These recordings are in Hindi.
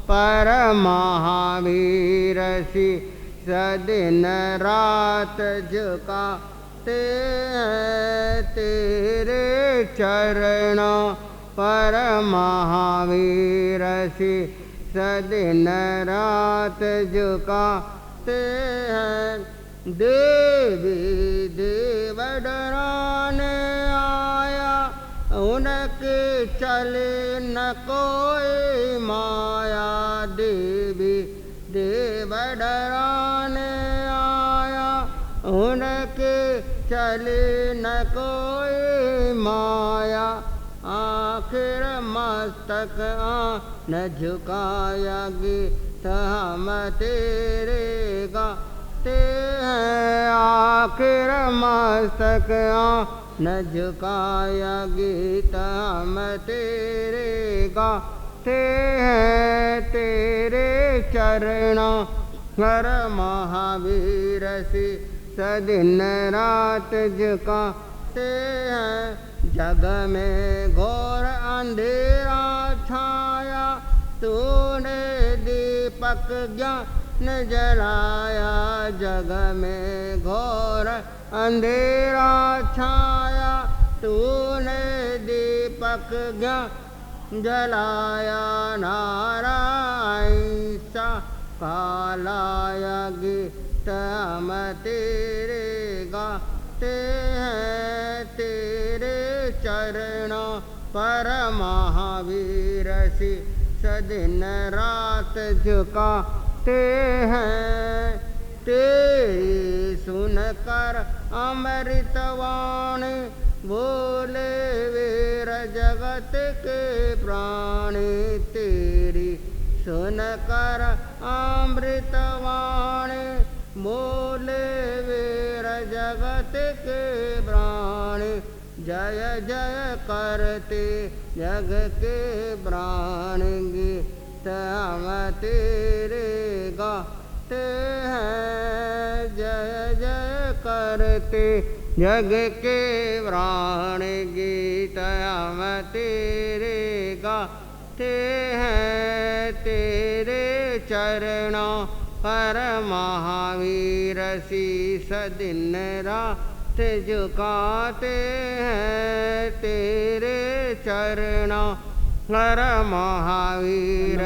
पर महावीर सी सदिन रात झुकाते हैं तेरे चरणों पर महावीर सी सदिन रात झुकाते हैं। देवी देव डराने आया उनके चले न कोई माया। देवी देव डराने आया उनके चले न कोई माया। आखिर मस्तक न झुकाया गीत हम तेरे गाते हैं। आखिर मस्तक न झुकाया गीत हम तेरे गाते हैं। तेरे चरणों पर महावीर सी सदिन रात झुकाते हैं। जग में घोर अंधेरा छाया तूने दीपक ज्ञान जलाया। जग में घोर अंधेरा छाया तूने दीपक ज्ञान जलाया। नारायण सा कालाया गीत हम तेरे गाते हैं। तेरे चरणों पर महावीर सी सदिन रात झुकाते हैं। तेरी सुनकर अमृतवाणी बोले वीर जगत के प्राणी। तेरी सुनकर अमृतवाणी बोले वीर जगत के प्राणी। जय जय करते जग के प्राणी गीत हम तेरे गाते हैं। जय जय करते जग के प्राणी गीत हम तेरे गाते हैं। तेरे चरणों पर महावीर सी सदिन रात से झुकाते हैं तेरे चरणों हर महावीर।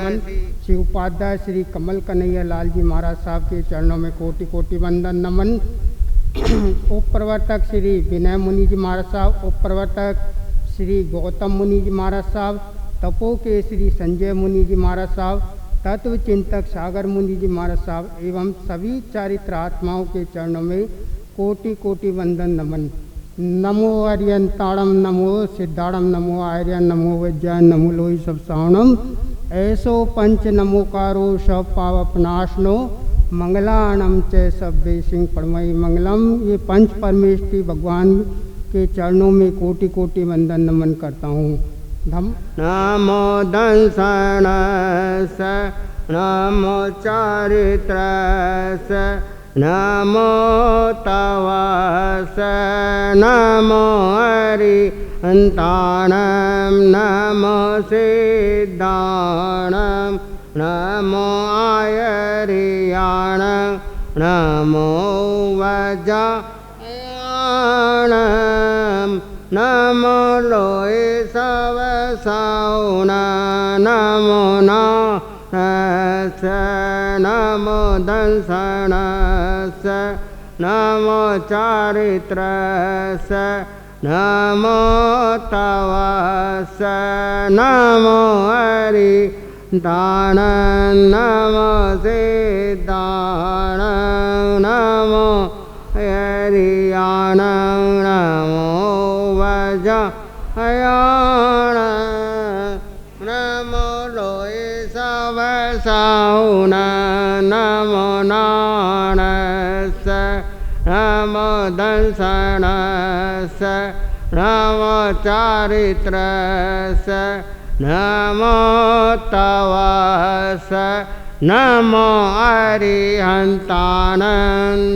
श्री उपाध्याय श्री कमल कन्हैया लाल जी महाराज साहब के चरणों में कोटि कोटि वंदन नमन। उप प्रवर्तक श्री विनय मुनि जी महाराज साहब, उप प्रवर्तक श्री गौतम मुनि जी महाराज साहब, तपो के श्री संजय मुनि जी महाराज साहब, तत्व चिंतक सागर मुनि जी महाराज साहब एवं सभी चारित्र आत्माओं के चरणों में कोटि कोटि वंदन नमन। नमो आर्यंताणम नमो सिद्धाणम नमो आर्य नमो विद्यान नमो लोहि सब सावणम ऐसो पंच नमोकारो सब पावपनाशनो मंगलाणम च सभ्य सिंह परमई मंगलम। ये पंच परमेष्टि भगवान के चरणों में कोटि कोटि वंदन नमन करता हूँ। नमो दंसन नमो चारित्र नमो तवस नमो हरिहंताणं नमो सिद्धाणं नमो आयर्याणं नमो वज्रायणं नमो लोहि सवसाउना नमो नारस नमो दंसनस नमो चारित्रस नमो तवस नमो हरिहंताणं नमो सिद्धाणं नमो हरियाणं नमो वज्रायणं नमो लोहि सवसाउना नमो नारस नमो दंसनस नमो चारित्रस नमो तवस नमो हरिहंताणं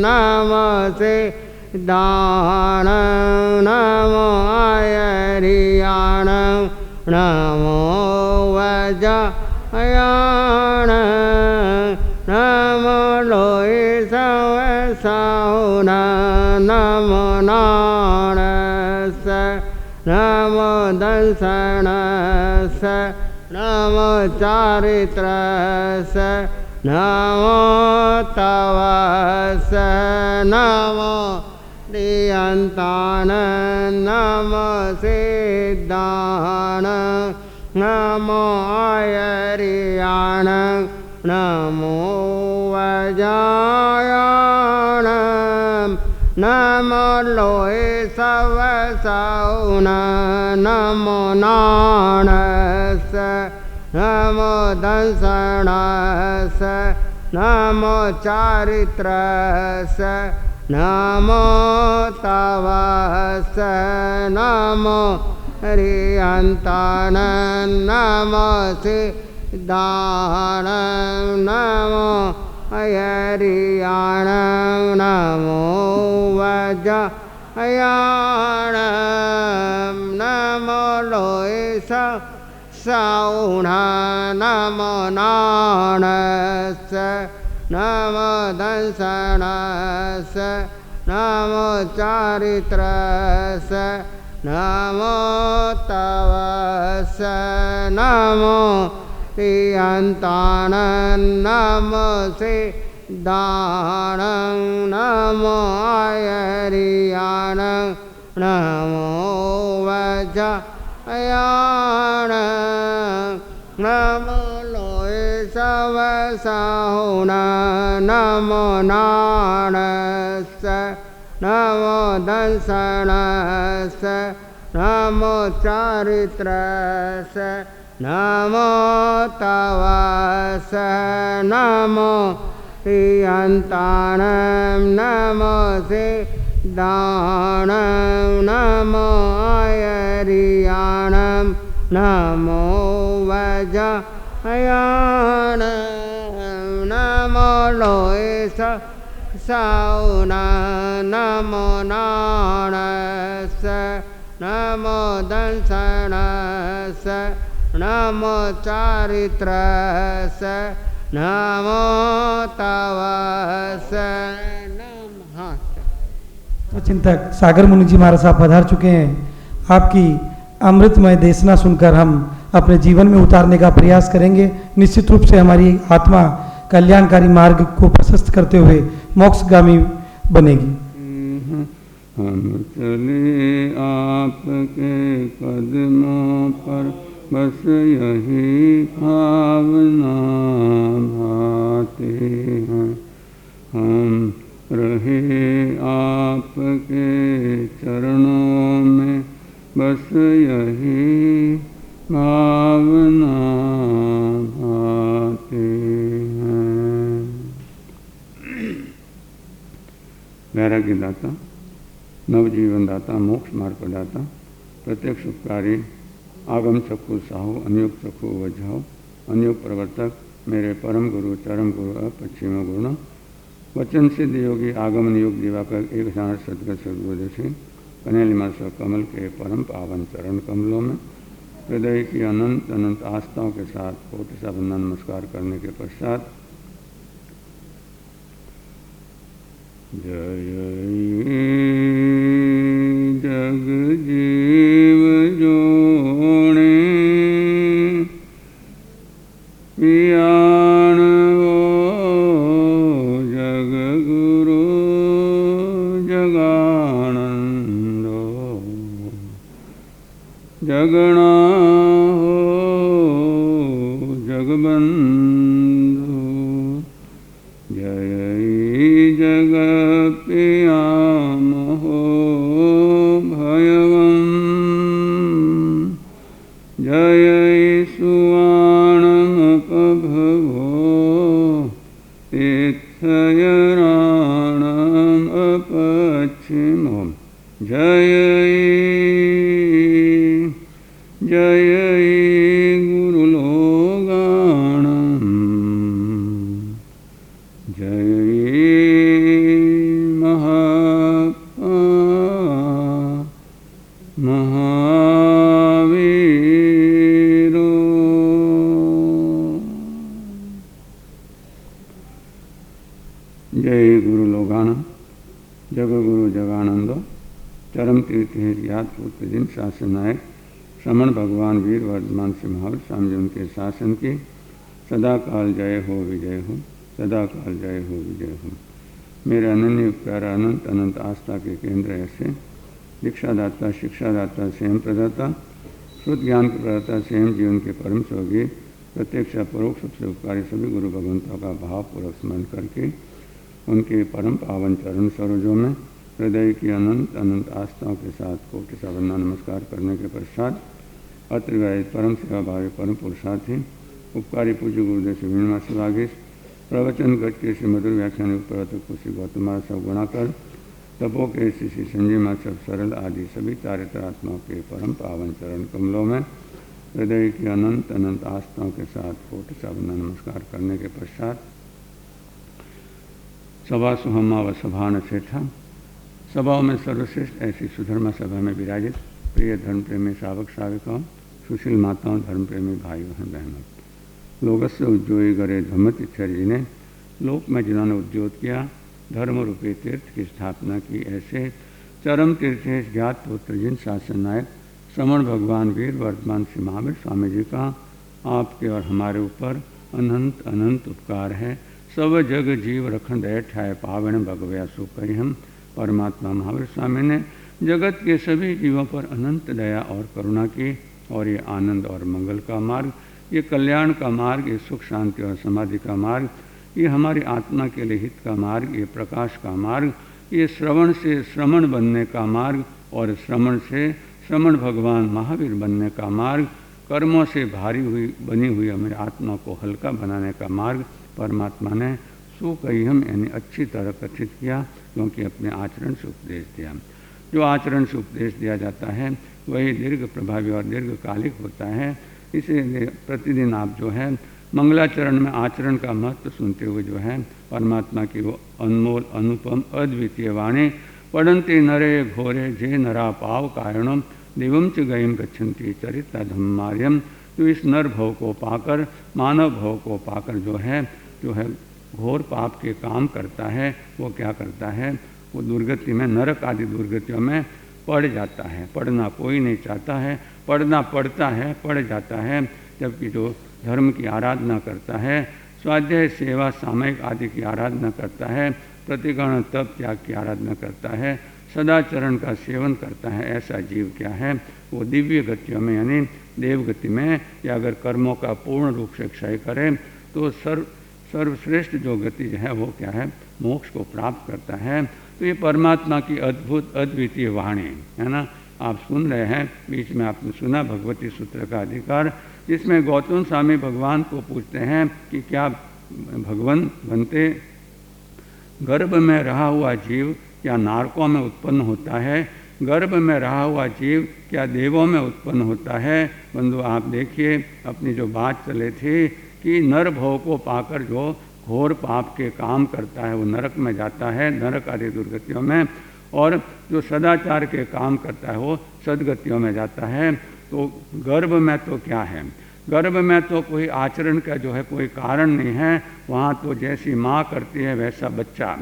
नमो सिद्धाणं नमो आयर्याणं नमो वज्रायणं नमो लोहि सवसाउना नमो नारस नमो दंसनस नमो चारित्रस नमो तवस नमो हरिहंताणं नमो सिद्धाणं नमो आयर्याणं नमो वज्रायणं नमो लोहि सवसाउना नमो नारस नमो दंसनस नमो चारित्रस नमो तवस नमो हरिहंताणं नमो सिद्धाणं नमो आयर्याणं नमो वज्रायणं नमो लोहि सवसाउना नमो नारस नमो दंसनस नमो चारित्रस नमो तवस नमो हरिहंताणं नमो सिद्धाणं नमो आयर्याणं नमो वज्रायणं नमो लोहि सवसाउना नमो नारस नमो दंसनस नमो चारित्रस नमो तवस नमो हरिहंताणं नमो सिद्धाणं नमो आयर्याणं नमो वज्रायणं नमो लोहि सवसाउना नमो नारस नमो दंसनस नमो चारित्रस नमो तवस चिंतक सागर मुनि जी महाराज साहब पधार चुके हैं। आपकी अमृतमय देशना सुनकर हम अपने जीवन में उतारने का प्रयास करेंगे। निश्चित रूप से हमारी आत्मा कल्याणकारी मार्ग को प्रशस्त करते हुए मोक्षगामी बनेगी। हम चले आपके कदमों पर, बस यही भावना भाते हैं। हम रहे आपके चरणों में, बस यही भावना भाते हैं। वैराग्य दाता, नवजीवन दाता, मोक्ष मार्ग प्रदाता, प्रत्यक्ष उपकारी, आगम चक्षु साहु, अनुयुक्त चक्षु वज्जाओ, अनुयुक्त प्रवर्तक, मेरे परम गुरु चरम गुरु अपश्चिम गुरु, वचन सिद्ध योगी आगमन योग दिवाकर एक हजार सदगत सदगुरुदेशी, कनेलिमा स कमल के परम पावन चरण कमलों में हृदय की अनंत अनंत आस्थाओं के साथ कोटि सा वंदन नमस्कार करने के पश्चात जय जग जीव जोणे पियाण जग गुरु जगानंदो जगना हो जगबंधु जय जगत्याम हो भयवं जय सुवाणमपभवो तीर्थयराणम् अपच्छिमो जय जय गुरुलोगाणम् जय महावीरो। जय गुरु लोगानम जग गुरु जगानंदो चरम तीर्थ ज्ञात पुत्र दिन शासन नायक श्रमण भगवान वीर वर्धमान सिंहावर स्वामी जी उनके शासन की सदा काल जय हो विजय हो, सदा काल जय हो विजय हो। मेरे अनन्य प्यारा अनंत अनंत आस्था के केंद्र ऐसे दीक्षादाता शिक्षादाता स्वयं प्रदाता शुद्ध ज्ञान के प्रदाता स्वयं जीवन के परम स्वर्गीय प्रत्यक्ष परोक्ष सबसे उपकारी सभी गुरु भगवंतों का भावपूर्वक स्मरण करके उनके परम पावन चरण सरोजों में हृदय की अनंत अनंत आस्थाओं के साथ कोटि सा वंदन नमस्कार करने के पश्चात अत्रिवाहित परम सेवा भावी परम पुरुषार्थी उपकारी पूज्य गुरुदेव श्री वीणमा शिवागीश प्रवचन गज के श्री मधुर व्याख्यान प्रवर्तक श्री गौतम सब गुणाकर तपो के श्री संजय सब सरल आदि सभी चारित्रात्माओं के परम पावन चरण कमलों में हृदय की अनंत अनंत आस्थाओं के साथ कोटि सा वंदन नमस्कार करने के पश्चात सभा सुहमा व सभा न सेठा सभाओं में सर्वश्रेष्ठ ऐसी सुधर्मा सभा में विराजित प्रिय धर्म प्रेमी श्रावक श्राविकाओं सुशील माताओं धर्म प्रेमी भाई बहनों लोगस्य उद्योगी गरे धम्मतिच्छर जी ने लोक में जिन्होंने उद्योग किया धर्म रूपी तीर्थ की स्थापना की ऐसे चरम तीर्थेश ज्ञात पुत्र जिन शासन नायक श्रमण भगवान वीर वर्धमान श्री महावीर स्वामी जी का आपके और हमारे ऊपर अनंत अनंत उपकार है। सब जग जीव रखन दया ठाय पावन भगवया सुकई हम परमात्मा महावीर स्वामी ने जगत के सभी जीवों पर अनंत दया और करुणा की और ये आनंद और मंगल का मार्ग, ये कल्याण का मार्ग, ये सुख शांति और समाधि का मार्ग, ये हमारी आत्मा के लिए हित का मार्ग, ये प्रकाश का मार्ग, ये श्रवण से श्रमण बनने का मार्ग और श्रमण से श्रमण भगवान महावीर बनने का मार्ग, कर्मों से भारी हुई बनी हुई हमारी आत्मा को हल्का बनाने का मार्ग परमात्मा ने सुकह्यम यानी अच्छी तरह कथित किया, क्योंकि अपने आचरण से उपदेश दिया। जो आचरण से उपदेश दिया जाता है वही दीर्घ प्रभावी और दीर्घकालिक होता है। इसे प्रतिदिन आप जो है मंगलाचरण में आचरण का महत्व सुनते हुए जो है परमात्मा की वो अनमोल अनुपम अद्वितीय वाणी पढ़ंते नरे घोरे जे नरा पाव कारणम दिवम च गयम गच्छन्ति चरिता धम्मार्यम। जो इस नर भव को पाकर मानव भव को पाकर जो है घोर पाप के काम करता है, वो क्या करता है, वो दुर्गति में, नरक आदि दुर्गतियों में पड़ जाता है। पढ़ना कोई नहीं चाहता है, पढ़ना पड़ता है, पड़ जाता है। जबकि जो धर्म की आराधना करता है, स्वाध्याय सेवा सामयिक आदि की आराधना करता है, प्रतिगण तप त्याग की आराधना करता है, सदाचरण का सेवन करता है, ऐसा जीव क्या है, वो दिव्य गतियों में यानी देवगति में, या अगर कर्मों का पूर्ण रूप से क्षय करे तो सर्वश्रेष्ठ जो गति है वो क्या है, मोक्ष को प्राप्त करता है। तो ये परमात्मा की अद्भुत अद्वितीय वाणी है ना। आप सुन रहे हैं, बीच में आपने सुना भगवती सूत्र का अधिकार, जिसमें गौतम स्वामी भगवान को पूछते हैं कि क्या भगवान बनते गर्भ में रहा हुआ जीव क्या नारकों में उत्पन्न होता है, गर्भ में रहा हुआ जीव क्या देवों में उत्पन्न होता है। बंधु आप देखिए, अपनी जो बात चले थी कि नर भव को पाकर जो घोर पाप के काम करता है वो नरक में जाता है, नरक आदि दुर्गतियों में, और जो सदाचार के काम करता है वो सदगतियों में जाता है। तो गर्भ में तो क्या है, गर्भ में तो कोई आचरण का जो है कोई कारण नहीं है, वहाँ तो जैसी माँ करती है वैसा बच्चा,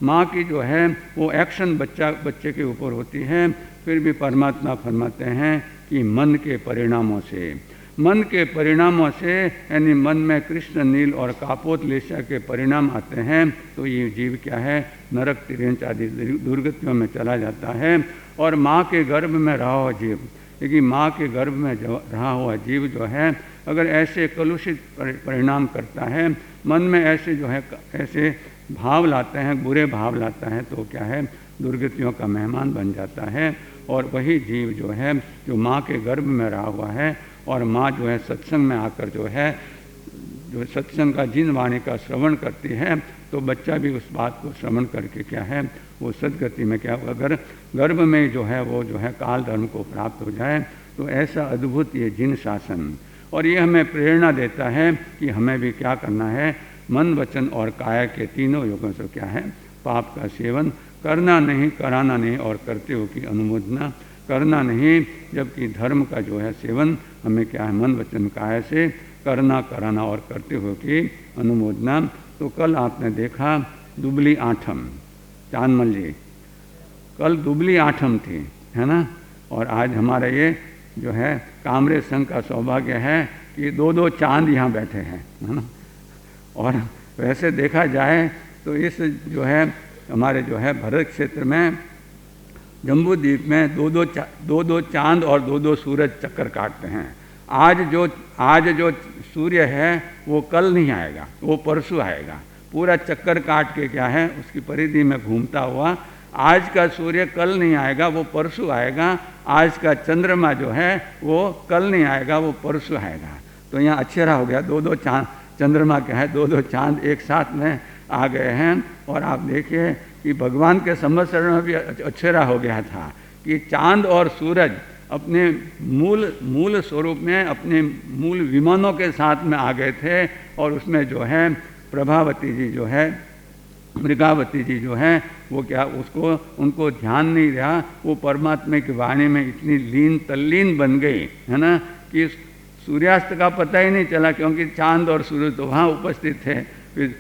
माँ की जो है वो एक्शन बच्चे के ऊपर होती है। फिर भी परमात्मा फरमाते हैं कि मन के परिणामों से, मन के परिणामों से यानी मन में कृष्ण नील और कापोत लेशा के परिणाम आते हैं, तो ये जीव क्या है, नरक तिरंच आदि दुर्गतियों में चला जाता है। और माँ के गर्भ में रहा हुआ जीव, क्योंकि माँ के गर्भ में रहा हुआ जीव जो है अगर ऐसे कलुषित परिणाम करता है, मन में ऐसे जो है ऐसे भाव लाते हैं, बुरे भाव लाता है, तो क्या है, दुर्गतियों का मेहमान बन जाता है। और वही जीव जो है जो माँ के गर्भ में रहा हुआ है, और माँ जो है सत्संग में आकर जो है, जो सत्संग का जिन वाणी का श्रवण करती है, तो बच्चा भी उस बात को श्रवण करके क्या है, वो सदगति में क्या, अगर गर्भ में जो है वो जो है काल धर्म को प्राप्त हो जाए, तो ऐसा अद्भुत ये जिन शासन। और ये हमें प्रेरणा देता है कि हमें भी क्या करना है, मन वचन और काया के तीनों योगों से क्या है, पाप का सेवन करना नहीं, कराना नहीं, और करते हो की अनुमोदना करना नहीं। जबकि धर्म का जो है सेवन हमें क्या है, मन वचन काया से करना, कराना और करते हो की अनुमोदना। तो कल आपने देखा दुबली आठम, चांदमल जी कल दुबली आठम थी, है ना। और आज हमारा ये जो है कामरे संघ का सौभाग्य है कि दो दो चांद यहाँ बैठे हैं, है ना। और वैसे देखा जाए तो इस जो है हमारे जो है भरत क्षेत्र में जम्बू द्वीप में दो दो चांद और दो दो सूरज चक्कर काटते हैं। आज जो सूर्य है वो कल नहीं आएगा, वो परसों आएगा, पूरा चक्कर काट के क्या है उसकी परिधि में घूमता हुआ। आज का सूर्य कल नहीं आएगा, वो परसों आएगा। आज का चंद्रमा जो है वो कल नहीं आएगा, वो परसों आएगा। तो यहाँ अक्षरा हो गया, दो दो चांद, चंद्रमा क्या है, दो दो चांद एक साथ में आ गए हैं। और आप देखिए कि भगवान के संवत्सर में भी अक्षरा हो गया था कि चांद और सूरज अपने मूल स्वरूप में, अपने मूल विमानों के साथ में आ गए थे। और उसमें जो है प्रभावती जी जो है, मृगावती जी जो है, वो क्या, उसको उनको ध्यान नहीं रहा, वो परमात्मा की वाणी में इतनी तल्लीन बन गई है ना कि सूर्यास्त का पता ही नहीं चला, क्योंकि चांद और सूरज तो वहाँ उपस्थित थे। फिर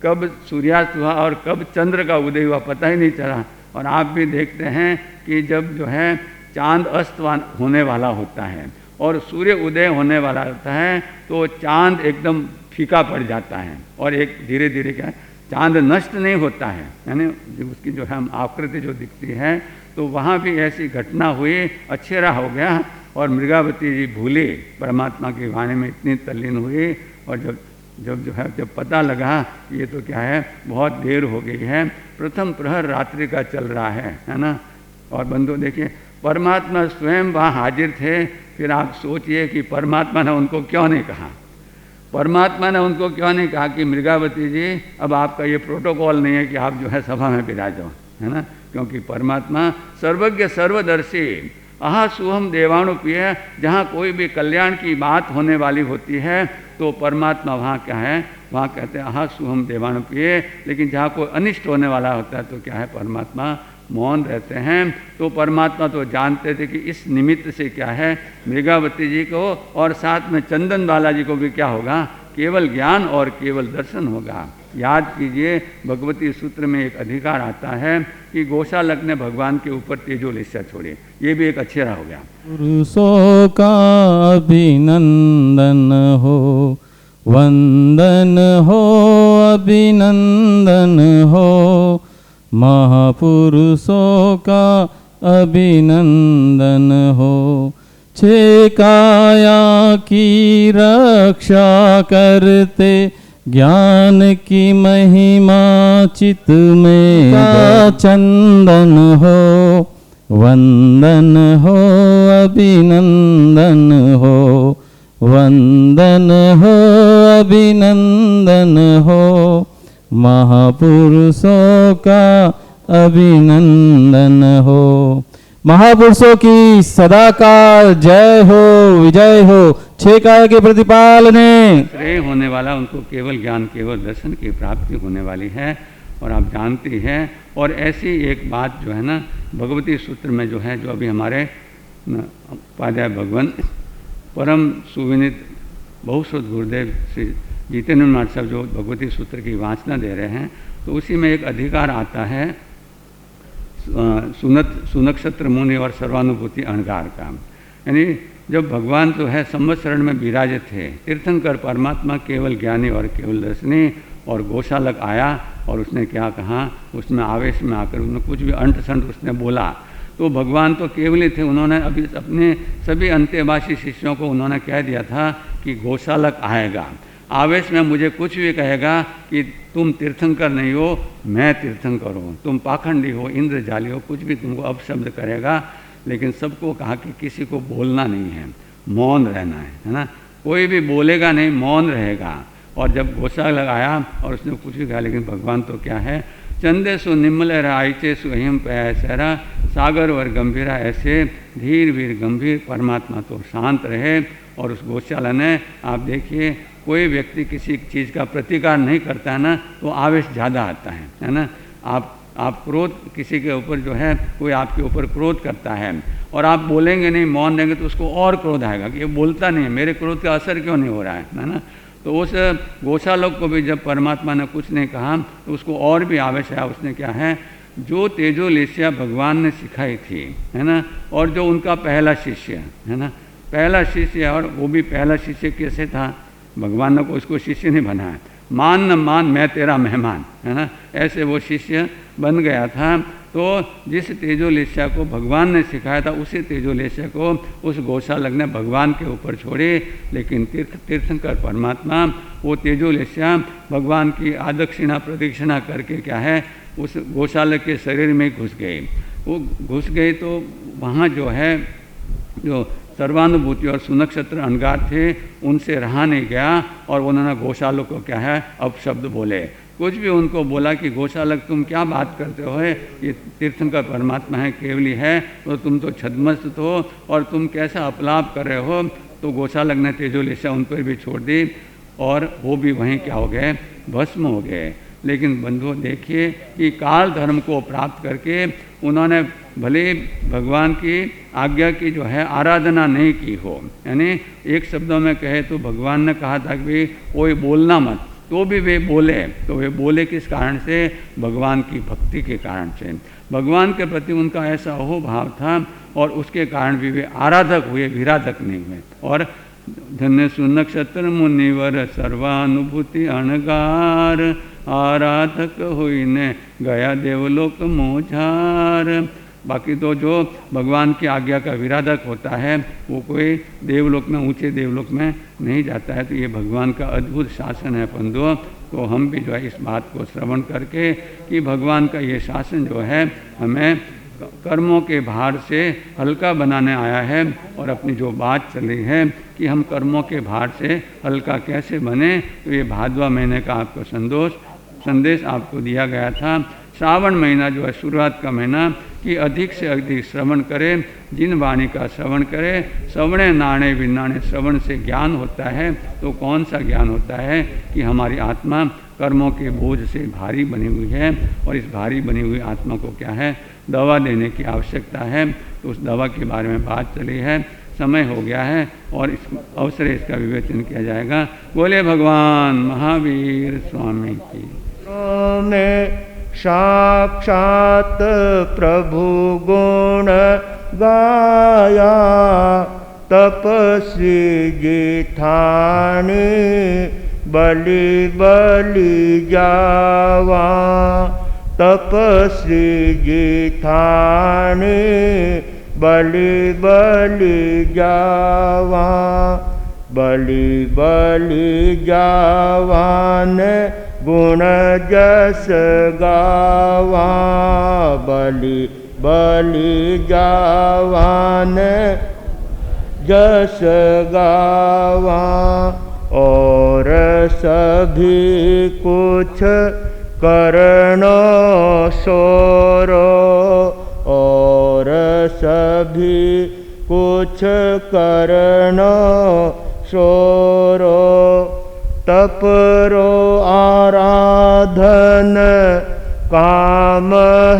कब सूर्यास्त हुआ और कब चंद्र का उदय हुआ पता ही नहीं चला। और आप भी देखते हैं कि जब जो है चांद अस्त होने वाला होता है और सूर्य उदय होने वाला होता है, तो चांद एकदम फीका पड़ जाता है और एक धीरे धीरे क्या, चांद नष्ट नहीं होता है, यानी उसकी जो हम आकृति जो दिखती है, तो वहाँ भी ऐसी घटना हुई, अक्षरा हो गया। और मृगावती जी भूली, परमात्मा की वाणी में इतनी तल्लीन हुई। और जब पता लगा ये तो क्या है, बहुत देर हो गई है, प्रथम प्रहर रात्रि का चल रहा है ना। और बंधु देखिए, परमात्मा स्वयं वहाँ हाजिर थे। फिर आप सोचिए कि परमात्मा ने उनको क्यों नहीं कहा, परमात्मा ने उनको क्यों नहीं कहा कि मृगावती जी अब आपका ये प्रोटोकॉल नहीं है कि आप जो है सभा में विराजो, है ना। क्योंकि परमात्मा सर्वज्ञ सर्वदर्शी, आहा सुहम देवाणुप्रिय, जहाँ कोई भी कल्याण की बात होने वाली होती है तो परमात्मा वहाँ क्या है, वहाँ कहते हैं आहा सुहम देवाणुप्रिय। लेकिन जहाँ कोई अनिष्ट होने वाला होता है तो क्या है, परमात्मा मौन रहते हैं। तो परमात्मा तो जानते थे कि इस निमित्त से क्या है, मृगावती जी को और साथ में चंदन बाला जी को भी क्या होगा, केवल ज्ञान और केवल दर्शन होगा। याद कीजिए, भगवती सूत्र में एक अधिकार आता है कि गोशालक ने भगवान के ऊपर तेजोलेस्या छोड़ी। ये भी एक अक्षरा हो गया। पुरुषों का अभिनंदन हो, वंदन हो, अभिनंदन हो, महापुरुषों का अभिनंदन हो। छे काया की रक्षा करते, ज्ञान की महिमा चित में चंदन हो, वंदन हो, अभिनंदन हो, वंदन हो, अभिनंदन हो, महापुरुषों का अभिनंदन हो। महापुरुषों की सदाकाल जय हो, विजय हो। छह काय के प्रतिपालने श्रेय होने वाला, उनको केवल ज्ञान, केवल दर्शन की प्राप्ति होने वाली है। और आप जानती हैं, और ऐसी एक बात जो है ना भगवती सूत्र में जो है, जो अभी हमारे उपाध्याय भगवान परम सुविनित बहुश्रुत गुरुदेव श्री जितेंद्र नाथ साहब जो भगवती सूत्र की वाचना दे रहे हैं, तो उसी में एक अधिकार आता है सुनक्षत्र मुनि और सर्वानुभूति अहंकार का। यानी जब भगवान जो है संवत्सरण में विराजित थे, तीर्थंकर परमात्मा केवल ज्ञानी और केवल दर्शनी, और गोशालक आया और उसने क्या कहा, उसमें आवेश में आकर उसने कुछ भी अंट संट उसने बोला, तो भगवान तो केवल ही थे। उन्होंने अभी अपने सभी अंत्यवासी शिष्यों को उन्होंने कह दिया था कि गोशालक आएगा, आवेश में मुझे कुछ भी कहेगा कि तुम तीर्थंकर नहीं हो, मैं तीर्थंकर हूँ, तुम पाखंडी हो, इंद्रजाली हो, कुछ भी तुमको अपशब्द करेगा। लेकिन सबको कहा कि किसी को बोलना नहीं है, मौन रहना है ना, कोई भी बोलेगा नहीं, मौन रहेगा। और जब गोशालक आया और उसने कुछ भी कहा, लेकिन भगवान तो क्या है, चंदे सु निम्मल आयचे सुहिम पैसरा, सागर वर गंभीरा, ऐसे धीर वीर गंभीर परमात्मा तो शांत रहे। और उस गौशाला ने, आप देखिए, कोई व्यक्ति किसी चीज़ का प्रतिकार नहीं करता है ना, तो आवेश ज़्यादा आता है ना। आप क्रोध किसी के ऊपर जो है, कोई आपके ऊपर क्रोध करता है और आप बोलेंगे नहीं, मौन रहेंगे, तो उसको और क्रोध आएगा कि ये बोलता नहीं है, मेरे क्रोध का असर क्यों नहीं हो रहा है ना। तो उस गोशालक को भी जब परमात्मा ने कुछ नहीं कहा, तो उसको और भी आवेश आया। उसने क्या है, जो तेजोलेस्या भगवान ने सिखाई थी, है ना, और जो उनका पहला शिष्य है ना, पहला शिष्य, और वो भी पहला शिष्य कैसे था, भगवान ने को उसको शिष्य नहीं बनाया, मान न मान मैं तेरा मेहमान, है ना, ऐसे वो शिष्य बन गया था। तो जिस तेजोलेस्या को भगवान ने सिखाया था, उसी तेजोलेस्या को उस गौशालक ने भगवान के ऊपर छोड़े। लेकिन तीर्थंकर परमात्मा वो तेजोलेस्या भगवान की आदक्षिणा प्रदक्षिणा करके क्या है, उस गौशालक के शरीर में घुस गई। वो घुस गई तो वहाँ जो है, जो सर्वानुभूति और सुनक्षत्र अहंकार थे, उनसे रहा नहीं गया और उन्होंने गौशालक को क्या है, अपशब्द बोले। कुछ भी उनको बोला कि गौशालक तुम क्या बात करते हो, ये तीर्थंकर परमात्मा है, केवली है, तो तुम तो छद्मस्त हो और तुम कैसा अपलाप कर रहे हो। तो गौशालक ने तेजोलेस्या उन पर भी छोड़ दी और वो भी वहीं क्या हो गए, भस्म हो गए। लेकिन बंधुओं देखिए कि काल धर्म को प्राप्त करके उन्होंने भले भगवान की आज्ञा की जो है आराधना नहीं की हो, यानी एक शब्दों में कहे तो भगवान ने कहा था कि भाई कोई बोलना मत, तो भी वे बोले। तो वे बोले किस कारण से, भगवान की भक्ति के कारण से। भगवान के प्रति उनका ऐसा अहोभाव था और उसके कारण भी वे आराधक हुए, विराधक नहीं हुए। और धन्य सुनक्षत्र मुनिवर सर्वानुभूति अणगार, आराधक हुई ने गया देवलोक मोझार। बाकी तो जो भगवान की आज्ञा का विराधक होता है वो कोई देवलोक में, ऊंचे देवलोक में नहीं जाता है। तो ये भगवान का अद्भुत शासन है बंधुओं। तो हम भी जो है इस बात को श्रवण करके कि भगवान का ये शासन जो है हमें कर्मों के भार से हल्का बनाने आया है। और अपनी जो बात चली है कि हम कर्मों के भार से हल्का कैसे बने, तो ये भादवा महीने का आपको संदेश आपको दिया गया था। श्रावण महीना जो है शुरुआत का महीना, कि अधिक से अधिक श्रवण करें, जिन वाणी का श्रवण करें। श्रवणे नाणे विनाणे, श्रवण से ज्ञान होता है। तो कौन सा ज्ञान होता है कि हमारी आत्मा कर्मों के बोझ से भारी बनी हुई है और इस भारी बनी हुई आत्मा को क्या है, दवा देने की आवश्यकता है। तो उस दवा के बारे में बात चली है। समय हो गया है और इस अवसर इसका विवेचन किया जाएगा। बोले भगवान महावीर स्वामी की। में साक्षात प्रभु गुण गाया, तपस्वी गिठाने बलि बलि जावा, तपस्वी गिठाने बलि बलि जावा, बलि बलि जावान गुण जस गावा, बलि बलि जावान जस गावा। और सभी कुछ करनो सोरो, और सभी कुछ करनो सोरो, तपरो आराधन काम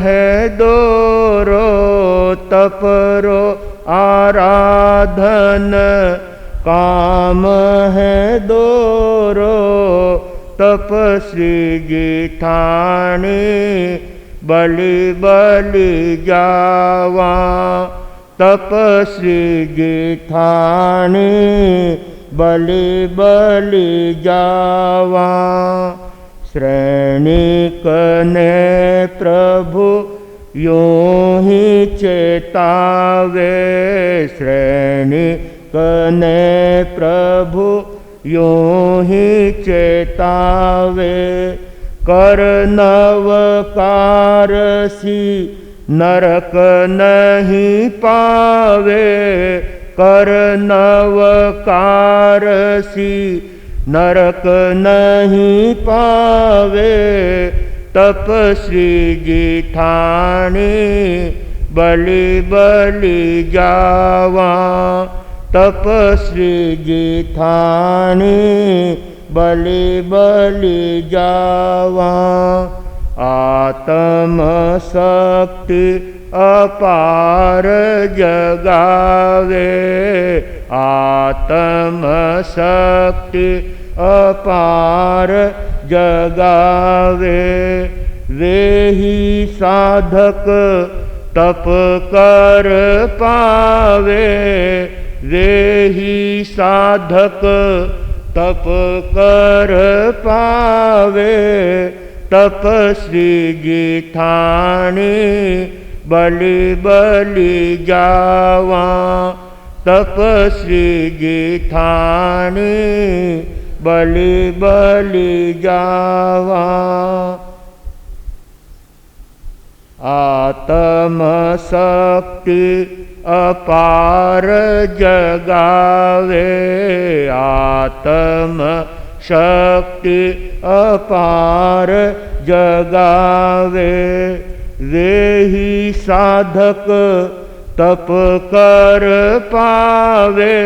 है दोरो, तपरो आराधन काम है दोरो, तपस्वी गिठाने बलि बलि जावा, तपस्वी गिठाने बलि बलि जावा। श्रेणिक ने प्रभु यूं ही चेतावे, श्रेणिक ने प्रभु यूं ही चेतावे, कर नवकारसी नरक नहीं पावे, कर नवकारसी नरक नहीं पावे, तपस्वी गिठाने बलि बलि जावा, तपस्वी गिठाने बलि बलि जावा। आत्म शक्ति अपार जगावे, आत्म शक्ति अपार जगावे, वे ही साधक तप कर पावे, वे ही साधक तप कर पावे, तपस्वी गिठाने बलि बलि जावा, तपस्वी गिठाने बलि बलि जावा। आत्म शक्ति अपार जगावे, आत्म शक्ति अपार जगावे, वे ही साधक तप कर पावे,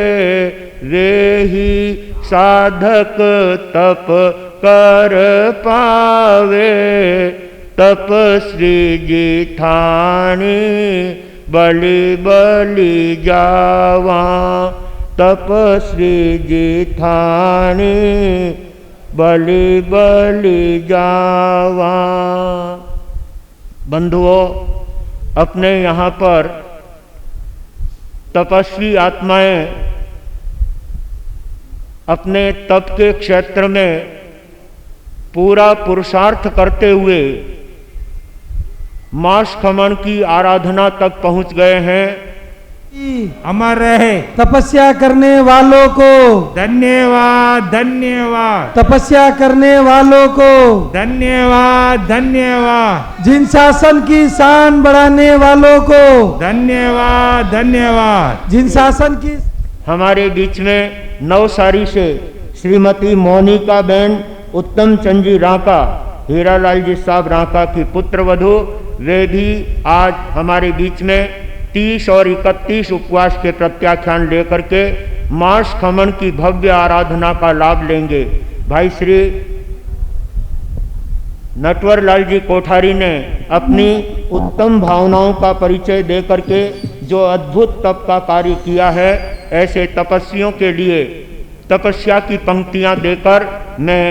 वे ही साधक तप कर पावे, तपस्वी गिठाने बलि बलि जावा, तपस्वी गिठाने बलि बलि जावा। बंधुओं, अपने यहाँ पर तपस्वी आत्माएं अपने तप के क्षेत्र में पूरा पुरुषार्थ करते हुए मास खमन की आराधना तक पहुंच गए हैं। अमर रहे तपस्या करने वालों को धन्यवाद धन्यवाद, तपस्या करने वालों को धन्यवाद धन्यवाद, जिन शासन की शान बढ़ाने वालों को धन्यवाद धन्यवाद। जिन शासन की हमारे बीच में नवसारी से श्रीमती मोनिका बहन उत्तम चंद जी रांका, हीरालाल जी साहब रांका की पुत्रवधू, वे भी आज हमारे बीच में 30 और 31 उपवास के प्रत्याख्यान लेकर के मास खमन की भव्य आराधना का लाभ लेंगे। भाई श्री नटवर लाल जी कोठारी ने अपनी उत्तम भावनाओं का परिचय दे करके जो अद्भुत तप का कार्य किया है, ऐसे तपस्वियों के लिए तपस्या की पंक्तियां देकर मैं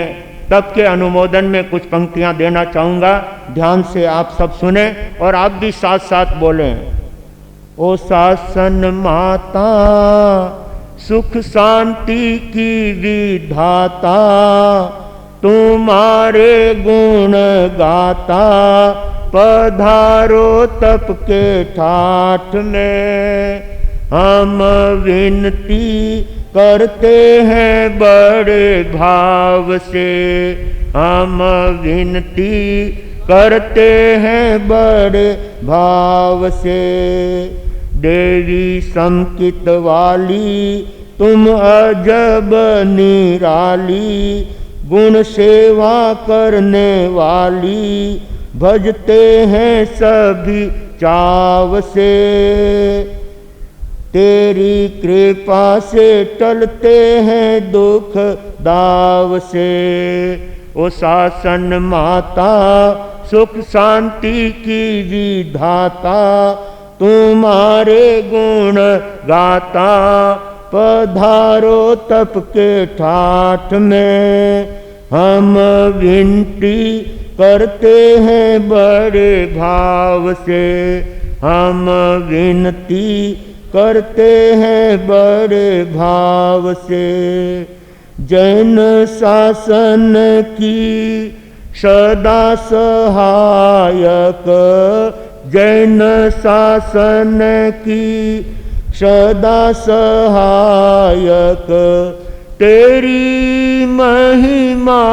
तप के अनुमोदन में कुछ पंक्तियां देना चाहूँगा। ध्यान से आप सब सुने और आप भी साथ साथ बोलें। ओ शासन माता सुख शांति की विधाता, तुम्हारे गुण गाता, पधारो तप के ठाठ में। हम विनती करते हैं बड़े भाव से, हम विनती करते हैं बड़े भाव से। देवी संकित वाली तुम अजब निराली, गुण सेवा करने वाली, भजते हैं सभी चाव से। तेरी कृपा से टलते हैं दुख दाव से। ओ शासन माता सुख शांति की विधाता, तुम्हारे गुण गाता, पधारो तप के ठाठ में। हम विनती करते हैं बड़े भाव से, हम विनती करते हैं बड़े भाव से। जैन शासन की सदा सहायक, जैन शासन की सदा सहायक, तेरी महिमा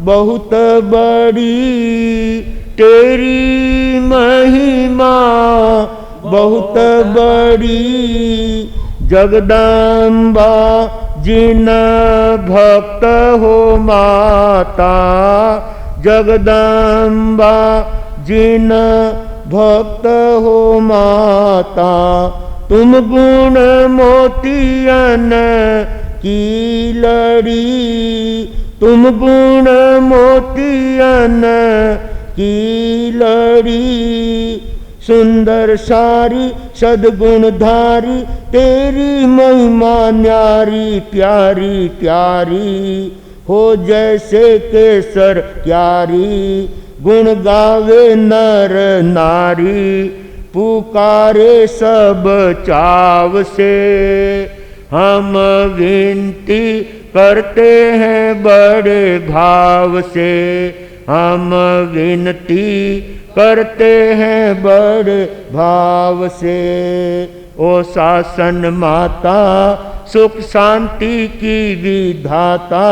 बहुत बड़ी, तेरी महिमा बहुत बड़ी। जगदम्बा जिन भक्त हो माता, जगदम्बा जिन भक्त हो माता, तुम गुण मोतियन की लड़ी, तुम गुण मोतियन की लड़ी। सुंदर सारी सद्गुणधारी, तेरी महिमा न्यारी प्यारी प्यारी, हो जैसे केसर क्यारी। गुण गावे नर नारी, पुकारे सब चाव से। हम विनती करते हैं बड़े भाव से, हम विनती करते हैं बड़े भाव से। ओ शासन माता सुख शांति की विधाता,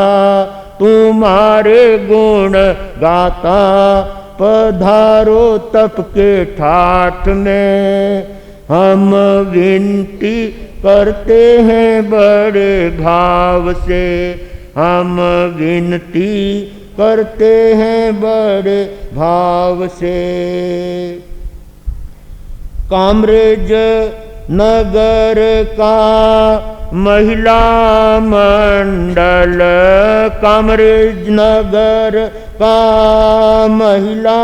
तुम्हारे गुण गाता, पधारो तप के ठाठ में। हम विनती करते हैं बड़े भाव से, हम विनती करते हैं बड़े भाव से। कामरेज नगर का महिला मंडल, कामरेज नगर का महिला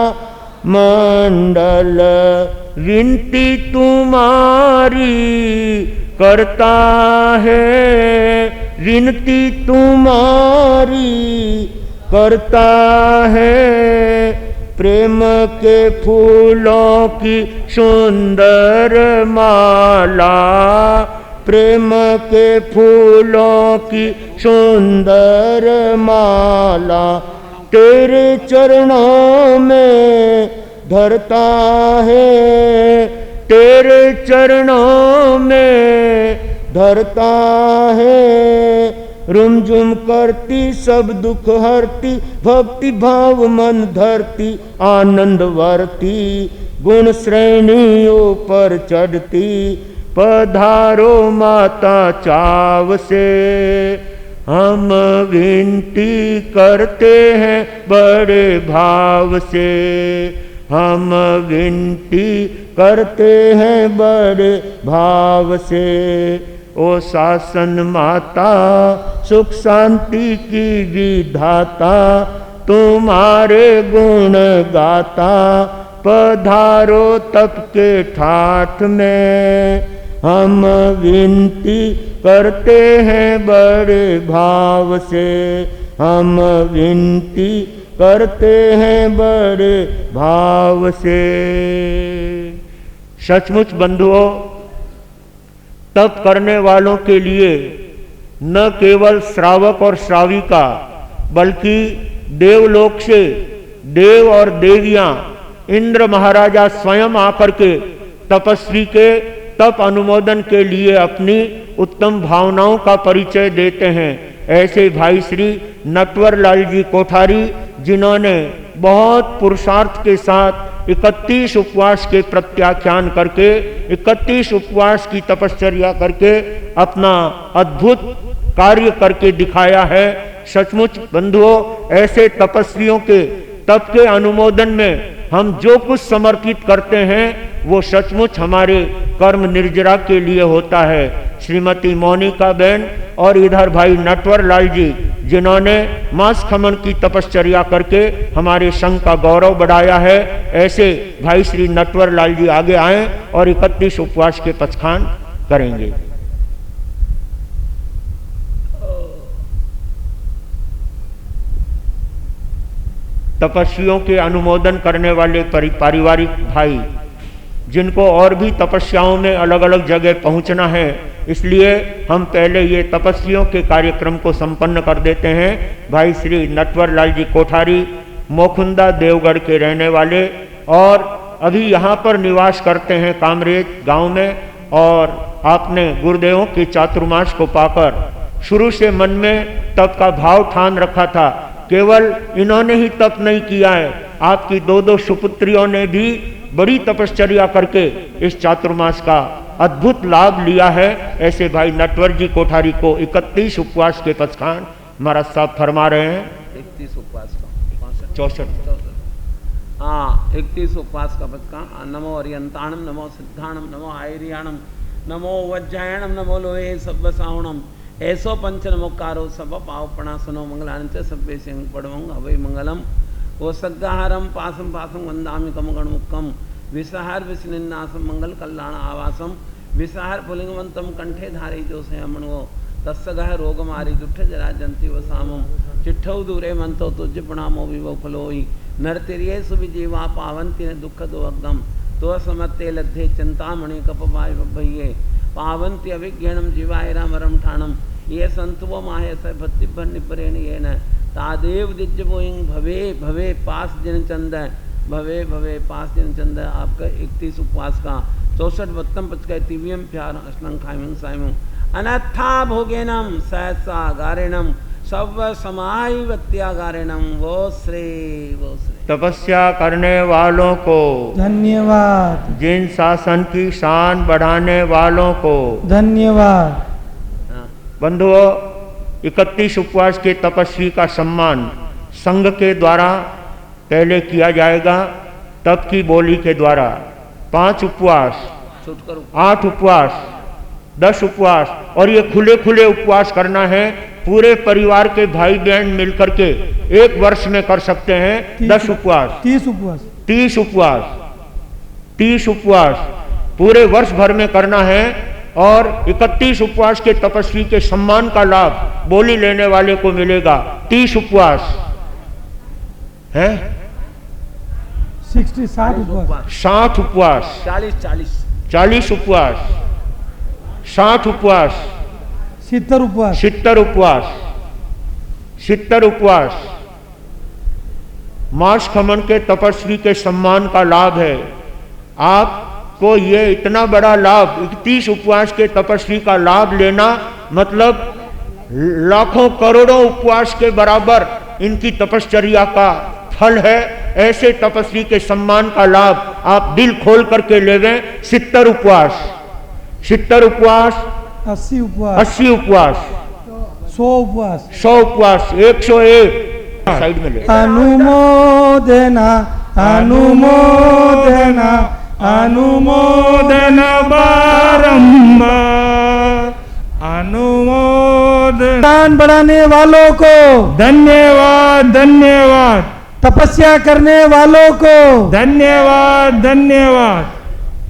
मंडल, विनती तुम्हारी करता है, विनती तुम्हारी करता है। प्रेम के फूलों की सुंदर माला, प्रेम के फूलों की सुंदर माला, तेरे चरणों में धरता है, तेरे चरणों में धरता है। रुमझुम करती सब दुख हरती, भक्ति भाव मन धरती, आनंद वरती, गुण श्रेणियों पर चढ़ती, पधारो माता चाव से। हम विनती करते हैं बड़े भाव से, हम विनती करते हैं बड़े भाव से। ओ शासन माता सुख शांति की विधाता, तुम्हारे गुण गाता, पधारो तप के ठाठ में। हम विनती करते हैं बड़े भाव से, हम विनती करते हैं बड़े भाव से। सचमुच बंधुओं, तप करने वालों के लिए न केवल श्रावक और श्राविका बल्कि देवलोक से देव और देवियां, इंद्र महाराजा स्वयं आकर के तपस्वी के तप अनुमोदन के लिए अपनी उत्तम भावनाओं का परिचय देते हैं। ऐसे भाई श्री नटवर लाल जी कोठारी, जिन्होंने बहुत पुरुषार्थ के साथ 31 उपवास के प्रत्याख्यान करके 31 उपवास की तपश्चर्या करके अपना अद्भुत कार्य करके दिखाया है। सचमुच बंधुओं, ऐसे तपस्वियों के तप के अनुमोदन में हम जो कुछ समर्पित करते हैं वो सचमुच हमारे कर्म निर्जरा के लिए होता है। श्रीमती मोनिका बहन और इधर भाई नटवर लाल जी, जिन्होंने मास खमन की तपश्चर्या करके हमारे संघ का गौरव बढ़ाया है, ऐसे भाई श्री नटवर लाल जी आगे आए और 31 उपवास के पचखान करेंगे। तपस्वियों के अनुमोदन करने वाले पारिवारिक भाई, जिनको और भी तपस्याओं में अलग अलग जगह पहुंचना है, इसलिए हम पहले ये तपस्वियों के कार्यक्रम को संपन्न कर देते हैं। भाई श्री नटवर लाल जी कोठारी मोखुंदा देवगढ़ के रहने वाले और अभी यहाँ पर निवास करते हैं कामरेज गांव में, और आपने गुरुदेवों के चातुर्मास को पाकर शुरू से मन में तप का भाव ठान रखा था। केवल इन्होंने ही तप नहीं किया है, आपकी दो सुपुत्रियों ने भी बड़ी तपश्चर्या करके इस चातुर्मास का अद्भुत लाभ लिया है। ऐसे भाई नटवर जी कोठारी को 31 उपवास के पचखान महाराज साहब फरमा रहे हैं। 31 उपवास का 64 हाँ 31 उपवास का पचखान। नमो अरियंताणम, नमो सिद्धाणम, नमो आयरियाणम, नमो वज्रायणम, नमो लोहे सब सावणम, ऐसो पंच नमोकारो सब पावपणा सुनो मंगलांच सभ्य सिंह पड़वंग अवय मंगलम। ओ सग्गाहारम पासम पासम वंदामि कम गणमुक्कम, विसहार विष्णुन्नासम मंगल कल्याण आवासम, विसहार पुलिंगवंतम कंठे धारी जो संयमणो, तस्सगह रोग मारी दुष्ट जरा जंती वसामम, चिट्ठौ दूरे मंतो तुझ प्रणामो विवो फलोई, नरतिरिये सुविजीवा पावंति ने दुख दो अगम, तो समत्ते लद्धे चिंतामणि कपवाय भये, पावंति अभिज्ञानम जीवाय रामरम ठाणम, ये संतवो माहे स भक्ति निपरेण ये न, तादेव दिज्य बोइंग भवे भवे पास दिन चंद, भवे भवे पास दिन चंद। आपका 31 उपवास का 64 वत्तम पचका तिव्यम प्यार अस्लं खाइमं साइमं, अनथा भोगेनम सहसा गारेणम, सब समाई वत्यागारेणम। वो श्री तपस्या करने वालों को धन्यवाद, जिन शासन की शान बढ़ाने वालों को धन्यवाद। बंधुओं, 31 उपवास के तपस्वी का सम्मान संघ के द्वारा पहले किया जाएगा, तप की बोली के द्वारा 5 उपवास, 8 उपवास, 10 उपवास, और ये खुले खुले उपवास करना है। पूरे परिवार के भाई बहन मिलकर के एक वर्ष में कर सकते हैं 10 उपवास, 30 उपवास, 30 उपवास, 30 उपवास पूरे वर्ष भर में करना है। और 31 उपवास के तपस्वी के सम्मान का लाभ बोली लेने वाले को मिलेगा। 30 उपवास है, 60 उपवास, 60 उपवास, 40 उपवास, 60 उपवास, 70 उपवास, 70 उपवास, 70 उपवास मास खमन के तपस्वी के सम्मान का लाभ है। आपको ये इतना बड़ा लाभ, 31 उपवास के तपस्वी का लाभ लेना मतलब लाखों करोड़ों उपवास के बराबर इनकी तपश्चर्या का फल है। ऐसे तपस्वी के सम्मान का लाभ आप दिल खोल करके लेवें। 70 उपवास, 70 उपवास, 80 उपवास, 80 उपवास, 100 उपवास, 100 उपवास, 101 साइड में ले। अनुमोदना अनुमोदना अनुमोदन बारंबार, अनुमोदन। दान बढ़ाने वालों को धन्यवाद धन्यवाद, तपस्या करने वालों को धन्यवाद धन्यवाद।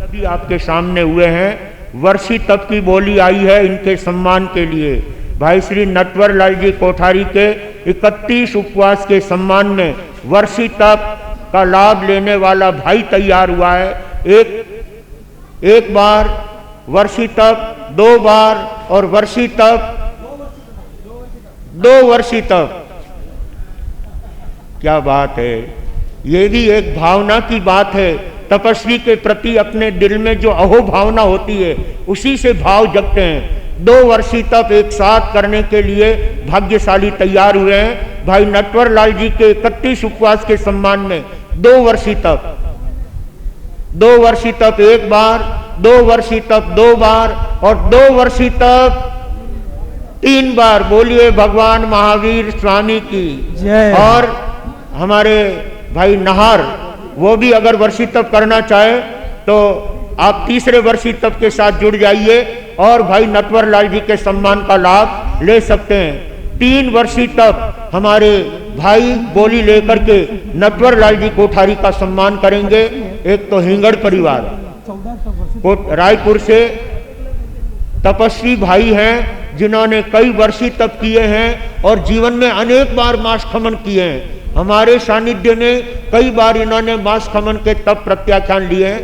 अभी आपके सामने हुए हैं वर्षी तप की बोली आई है इनके सम्मान के लिए। भाई श्री नटवर लाल जी कोठारी के 31 उपवास के सम्मान में वर्षी तप का लाभ लेने वाला भाई तैयार हुआ है। एक बार वर्षी तप, 2 बार और वर्षी तप, 2 वर्षी तप। क्या बात है! ये भी एक भावना की बात है। तपस्वी के प्रति अपने दिल में जो अहो भावना होती है उसी से भाव जगते हैं। 2 वर्षी तप एक साथ करने के लिए भाग्यशाली तैयार हुए हैं। भाई नटवर लाल जी के 31 उपवास के सम्मान में 2 वर्षी तप, 2 वर्षी तप 1 बार, 2 वर्षी तप 2 बार और 2 वर्षी तप 3 बार। बोलिए भगवान महावीर स्वामी की जय। और हमारे भाई नहार, वो भी अगर वर्षी तप करना चाहे तो आप तीसरे वर्षी तप के साथ जुड़ जाइए और भाई नटवर लाल जी के सम्मान का लाभ ले सकते हैं। 3 वर्षी तप हमारे भाई बोली लेकर के नटवर लाल जी कोठारी का सम्मान करेंगे। एक तो हिंगड़ परिवार रायपुर से तपस्वी भाई हैं जिन्होंने कई वर्षी तप किए हैं और जीवन में अनेक बार मास खमन किए हैं। हमारे सानिध्य में कई बार इन्होंने मास खमन के तप प्रत्याख्यान लिए हैं।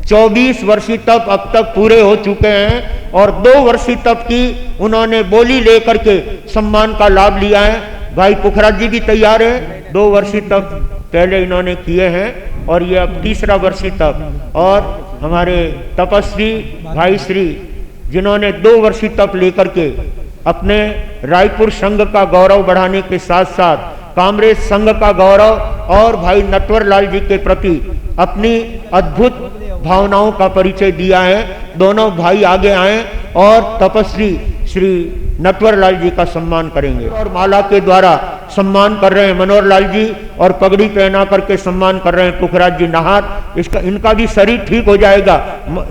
24 वर्षी तप अब तक पूरे हो चुके हैं और 2 वर्षी तप की उन्होंने बोली लेकर के सम्मान का लाभ लिया है। भाई पुखराज जी भी तैयार है। 2 वर्षी तप पहले इन्होंने किए हैं और ये अब तीसरा वर्षी तप। और हमारे तपस्वी भाई श्री जिन्होंने 2 वर्षी तप लेकर के अपने रायपुर संघ का गौरव बढ़ाने के साथ साथ कामरेज संघ का गौरव और भाई नटवर लाल जी के प्रति अपनी अद्भुत भावनाओं का परिचय दिया है। दोनों भाई आगे आए और तपस्वी श्री नटवर लाल जी का सम्मान करेंगे और माला के द्वारा सम्मान कर रहे हैं मनोहर लाल जी और पगड़ी पहना करके सम्मान कर रहे हैं पुखराज जी नहार। इनका भी शरीर ठीक हो जाएगा।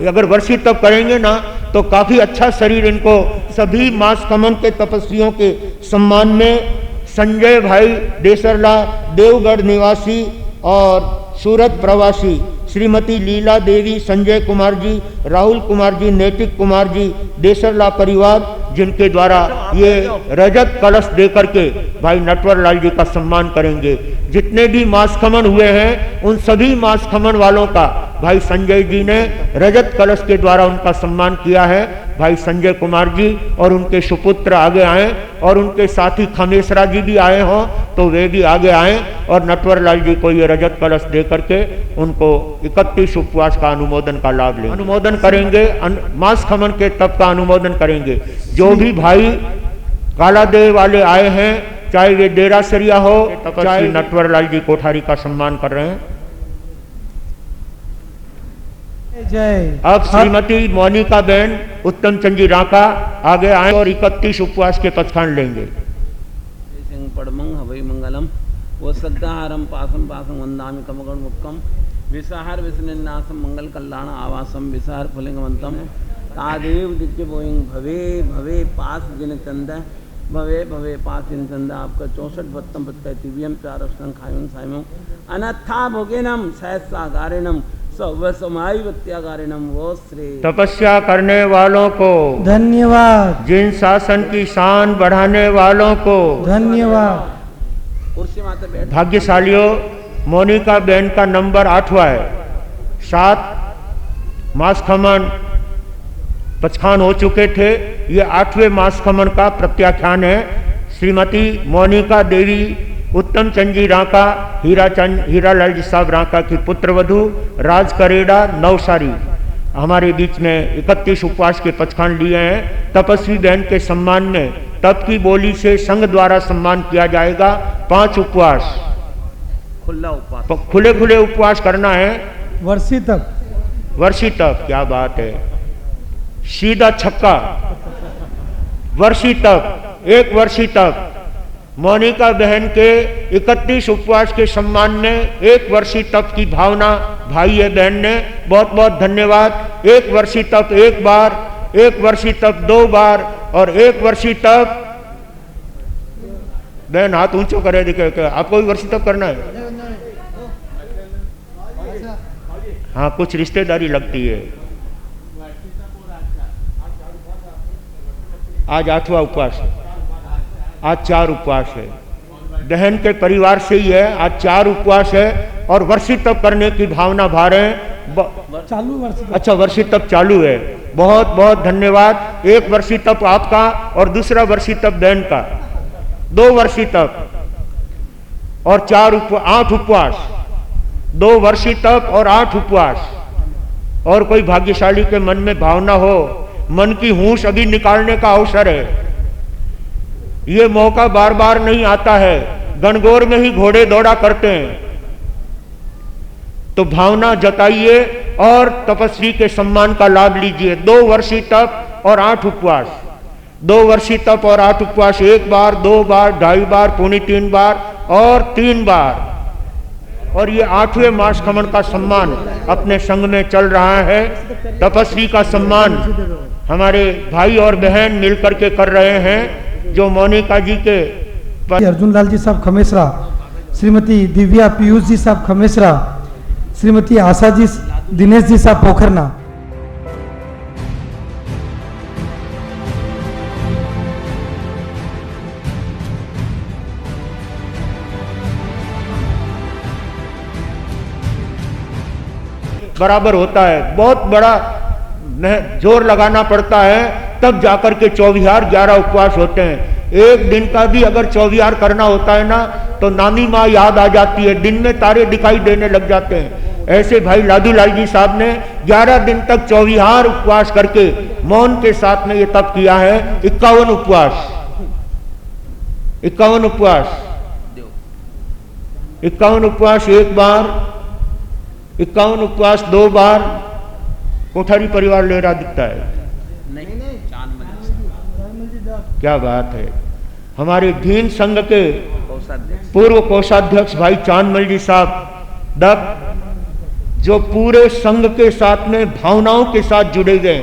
अगर वर्षी तप करेंगे ना तो काफी अच्छा शरीर इनको। सभी मास खमन के तपस्वियों के सम्मान में संजय भाई देसरला देवगढ़ निवासी और सूरत प्रवासी श्रीमती लीला देवी, संजय कुमार जी, राहुल कुमार जी, नैतिक कुमार जी, देसरला परिवार जिनके द्वारा ये रजत कलश देकर के भाई नटवर लाल जी का सम्मान करेंगे। जितने भी मास खमन हुए हैं उन सभी मास खमन वालों का भाई संजय जी ने रजत कलश के द्वारा उनका सम्मान किया है। भाई संजय कुमार जी और उनके सुपुत्र आगे आए और उनके साथी खमेसरा जी भी आए हों तो वे भी आगे आए और नटवर लाल जी को ये रजत कलश दे करके उनको 31 उपवास का अनुमोदन का लाभ लें। अनुमोदन करेंगे, मास खमन के तप का अनुमोदन करेंगे। जो भी भाई कालादेव वाले आए हैं, चाहे वे डेरासरिया हो, चाहे नटवर लाल जी कोठारी का सम्मान कर रहे हैं। जय। अब श्रीमती मोनिका बहन उत्तम चंद जी राका आगे आए और 31 उपवास के पचखान लेंगे। पड़मंग हवै मंगलम वो सद्दाहारम पासम पासम वंदामि कमगण मुक्कम विसाहर विष्णुन्नासम मंगल कल्याण आवासम विसाहर फलिंगवंतम तादेव दिव्य बोइंग भवे भवे पास जिन चंद भवे भवे पास जिन चंद आपका 64 बत्तम बत्ता दिव्यम चार अष्टम खायुन साइमम अनथा भोगेनम सहसा गारेणम वो श्री। तपस्या करने वालों को धन्यवाद। जिन शासन की शान बढ़ाने वालों को धन्यवाद। कुर्सी माते बैठ। भाग्यशालियों, मोनिका बहन का नंबर 8वां है। 7 मास खमन पचखान हो चुके थे। ये 8वें मास खमन का प्रत्याख्यान है। श्रीमती मोनिका देवी उत्तम चंद जी राका, हीरालाल जी साहब राका की पुत्रवधू, राज करेड़ा नवसारी हमारे बीच में 31 उपवास के पचखान लिए हैं। तपस्वी बहन के सम्मान में तप की बोली से संघ द्वारा सम्मान किया जाएगा। 5 उपवास, खुला उपवास, खुले खुले उपवास करना है। वर्षी तक, वर्षी तक, क्या बात है, सीधा छक्का। वर्षी तक, 1 वर्षी तक मोनिका बहन के 31 उपवास के सम्मान में 1 वर्षी तप की भावना भाई है बहन ने। बहुत बहुत धन्यवाद। 1 वर्षी तप 1 बार, 1 वर्षी तप 2 बार और 1 वर्षी तप। बहन हाथ ऊंचो करे, दिखे आपको भी वर्षी तप करना है? हाँ, कुछ रिश्तेदारी लगती है। आज 8वां उपवास है, आज 4 उपवास है। बहन के परिवार से ही है, आज 4 उपवास है और वर्षी तप करने की भावना भा रहे हैं। चालू वर्ष अच्छा, वर्षी तप चालू है। बहुत बहुत धन्यवाद। एक वर्षी तप आपका और दूसरा वर्षी तप बहन का, 2 वर्षी तप और 8 उपवास, 2 वर्षी तप और 8 उपवास। और कोई भाग्यशाली के मन में भावना हो, मन की होश अभी निकालने का अवसर है। ये मौका बार बार नहीं आता है, गणगौर में ही घोड़े दौड़ा करते हैं। तो भावना जताइए और तपस्वी के सम्मान का लाभ लीजिए। 2 वर्षी तप और 8 उपवास, 2 वर्षी तप और 8 उपवास, 1 बार, 2 बार, 2.5 बार, पौने 3 बार और 3 बार। और ये 8वें मास खमन का सम्मान अपने संघ में चल रहा है। तपस्वी का सम्मान हमारे भाई और बहन मिलकर के कर रहे हैं, जो मोनिका जी के अर्जुन लाल जी साहब खमेसरा, श्रीमती दिव्या पीयूष जी साहब खमेसरा, श्रीमती आशा जी दिनेश जी साहब पोखरना। बराबर होता है। बहुत बड़ा जोर लगाना पड़ता है, तब जाकर के 11 उपवास होते हैं। एक दिन का भी अगर 24 करना होता है ना, तो नानी माँ याद आ जाती है, दिन में तारे दिखाई देने लग जाते हैं। ऐसे भाई लादू लाल जी साहब ने 11 दिन तक 24 उपवास करके मौन के साथ में ये तप किया है। 51 उपवास, 51 उपवास, 51 उपवास 1 बार, 51 उपवास 2 बार। कोठारी परिवार ले रहा दिखता है, क्या बात है। हमारे धीन संघ के पूर्व कोषाध्यक्ष भाई चांदमल जी साहब दत्त, जो पूरे संघ के साथ में भावनाओं के साथ जुड़े गए।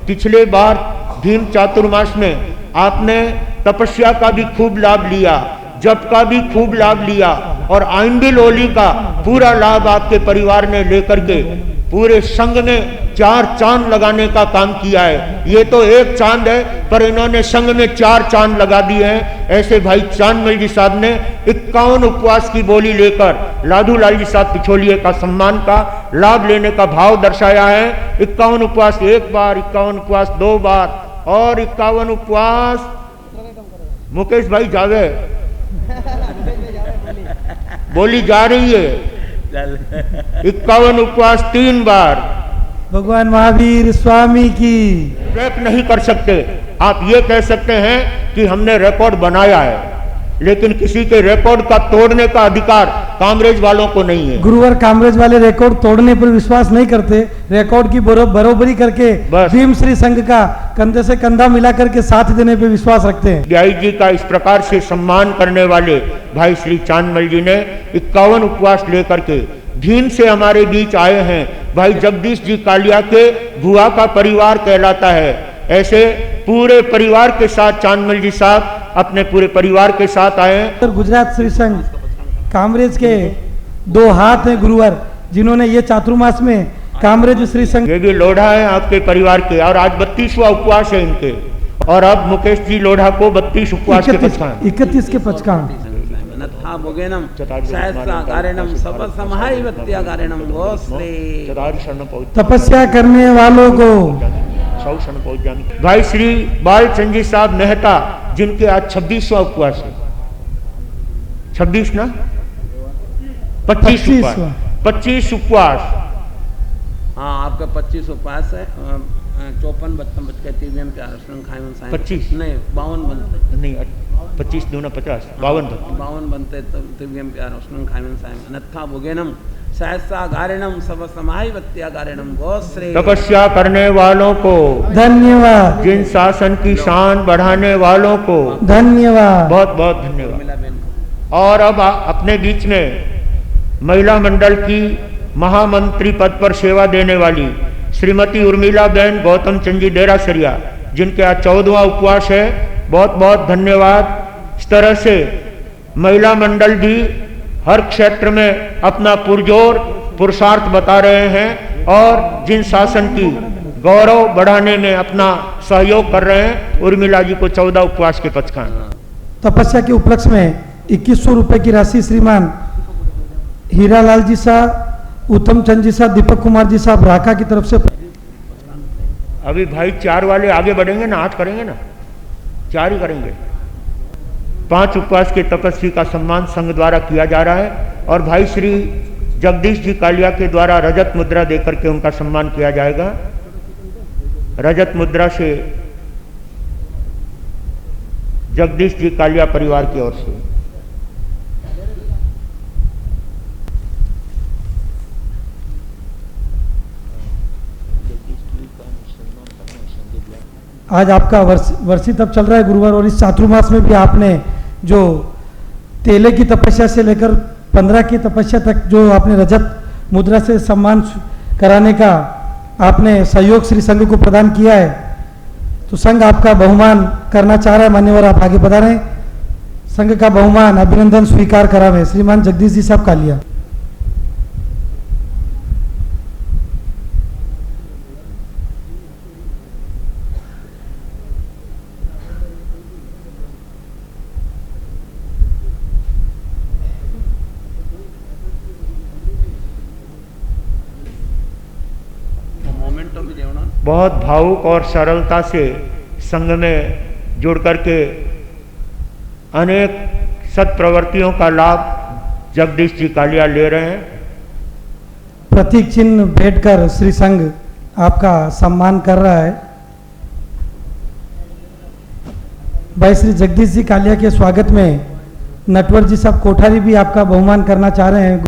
पिछले बार भीम चातुर्मास में आपने तपस्या का भी खूब लाभ लिया, जप का भी खूब लाभ लिया और आइंदिल होली का पूरा लाभ आपके परिवार ने लेकर के पूरे संघ ने 4 चांद लगाने का काम किया है। ये तो एक चांद है, पर इन्होंने संघ में 4 चांद लगा दिए हैं। ऐसे भाई चांदमल जी साहब ने 51 उपवास की बोली लेकर लादू लाल जी साहब पिछोलिए का सम्मान का लाभ लेने का भाव दर्शाया है। 51 उपवास 1 बार, 51 उपवास 2 बार और 51 उपवास मुकेश भाई जावे बोली जा रही है। 51 उपवास 3 बार। भगवान महावीर स्वामी की। ट्रैक नहीं कर सकते। आप ये कह सकते हैं कि हमने रिकॉर्ड बनाया है, लेकिन किसी के रिकॉर्ड का तोड़ने का अधिकार कामरेज वालों को नहीं है। गुरुवर कामरेज वाले रिकॉर्ड तोड़ने पर विश्वास नहीं करते, रिकॉर्ड की बरोबरी करके भीम श्री संघ का कंधे से कंधा मिला करके साथ देने पे विश्वास रखते हैं। ड्याई जी का इस प्रकार से सम्मान करने वाले भाई श्री चांदमल जी ने 51 उपवास लेकर के भीम से हमारे बीच आए हैं। भाई जगदीश जी कालिया के भुआ का परिवार कहलाता है। ऐसे पूरे परिवार के साथ चांदमल जी साहब अपने पूरे परिवार के साथ आए। गुजरात श्री संघ कामरेज के 2 हाथ हैं गुरुवर, जिन्होंने ये चातुर्मास में कामरेज श्री संघ। ये भी लोढ़ा है आपके परिवार के, और आज 32वां उपवास है इनके। और अब मुकेश जी लोढ़ा को 32 उपवास के 31 के पचकान तपस्या करने वालों को भाई श्री बालचंद जी साहब मेहता, जिनके आज 26वां उपवास है। 26 ना 25 उपवास। हाँ, आपका 25 उपवास है। 54 52 25 नहीं 52 बनते नहीं 25 दूना 50 52 बनते दिव्यम प्यार खाइमन साइम अनथा भोगेनम सहसा गारिणम सब समाहि वत्या गारिणम गोश्रे। तपस्या करने वालों को धन्यवाद, जिन शासन की शान बढ़ाने वालों को धन्यवाद, बहुत बहुत धन्यवाद। और अब अपने बीच में महिला मंडल की महामंत्री पद पर सेवा देने वाली श्रीमती उर्मिला बहन गौतम चंद जी डेरासरिया, जिनके आज 14वां उपवास है। बहुत बहुत धन्यवाद। इस तरह से महिला मंडल भी हर क्षेत्र में अपना पुरजोर पुरुषार्थ बता रहे हैं और जिन शासन की गौरव बढ़ाने में अपना सहयोग कर रहे हैं। उर्मिला जी को 14 उपवास के पचखान। तपस्या के उपलक्ष्य में 2100 रुपए की राशि श्रीमान हीरालाल जी साहब, उत्तम चंद जी साहब, दीपक कुमार जी साहब राका की तरफ से। अभी भाई 4 वाले आगे बढ़ेंगे ना, 8 करेंगे ना, 4 ही करेंगे। 5 उपवास के तपस्वी का सम्मान संघ द्वारा किया जा रहा है और भाई श्री जगदीश जी कालिया के द्वारा रजत मुद्रा देकर के उनका सम्मान किया जाएगा। रजत मुद्रा से जगदीश जी कालिया परिवार की ओर से। आज आपका वर्षी तप चल रहा है गुरुवार, और इस चातुर्मास में भी आपने जो तेले की तपस्या से लेकर 15 की तपस्या तक जो आपने रजत मुद्रा से सम्मान कराने का आपने सहयोग श्री संघ को प्रदान किया है, तो संघ आपका बहुमान करना चाह रहा है। मान्यवर आप आगे बढ़ा रहे हैं, संघ का बहुमान अभिनंदन स्वीकार करा है श्रीमान जगदीश जी साहब कालिया। बहुत भावुक और सरलता से संघ में जुड़ करके अनेक सत्प्रवृत्तियों का लाभ जगदीश जी कालिया ले रहे हैं। प्रतीक चिन्ह भेंट कर श्री संघ आपका सम्मान कर रहा है। भाई श्री जगदीश जी कालिया के स्वागत में नटवर जी साहब कोठारी भी आपका बहुमान करना चाह रहे हैं।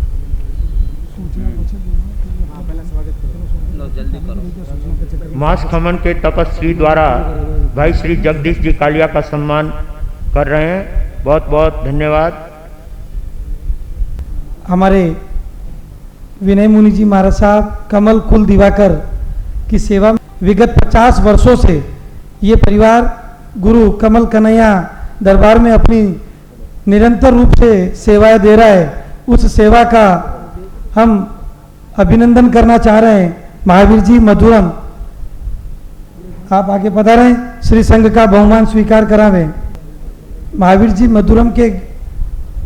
मास खमन के तपस्वी द्वारा भाई श्री जगदीश जी कालिया का सम्मान कर रहे हैं। बहुत बहुत धन्यवाद। हमारे विनय मुनि जी महाराज साहब कमल कुल दिवाकर की सेवा में विगत 50 वर्षों से ये परिवार गुरु कमल कन्हैया दरबार में अपनी निरंतर रूप से सेवाएं दे रहा है। उस सेवा का हम अभिनंदन करना चाह रहे हैं। महावीर जी मधुरम आप आगे पधारें, श्री संघ का बहुमान स्वीकार करावे। महावीर जी मधुरम के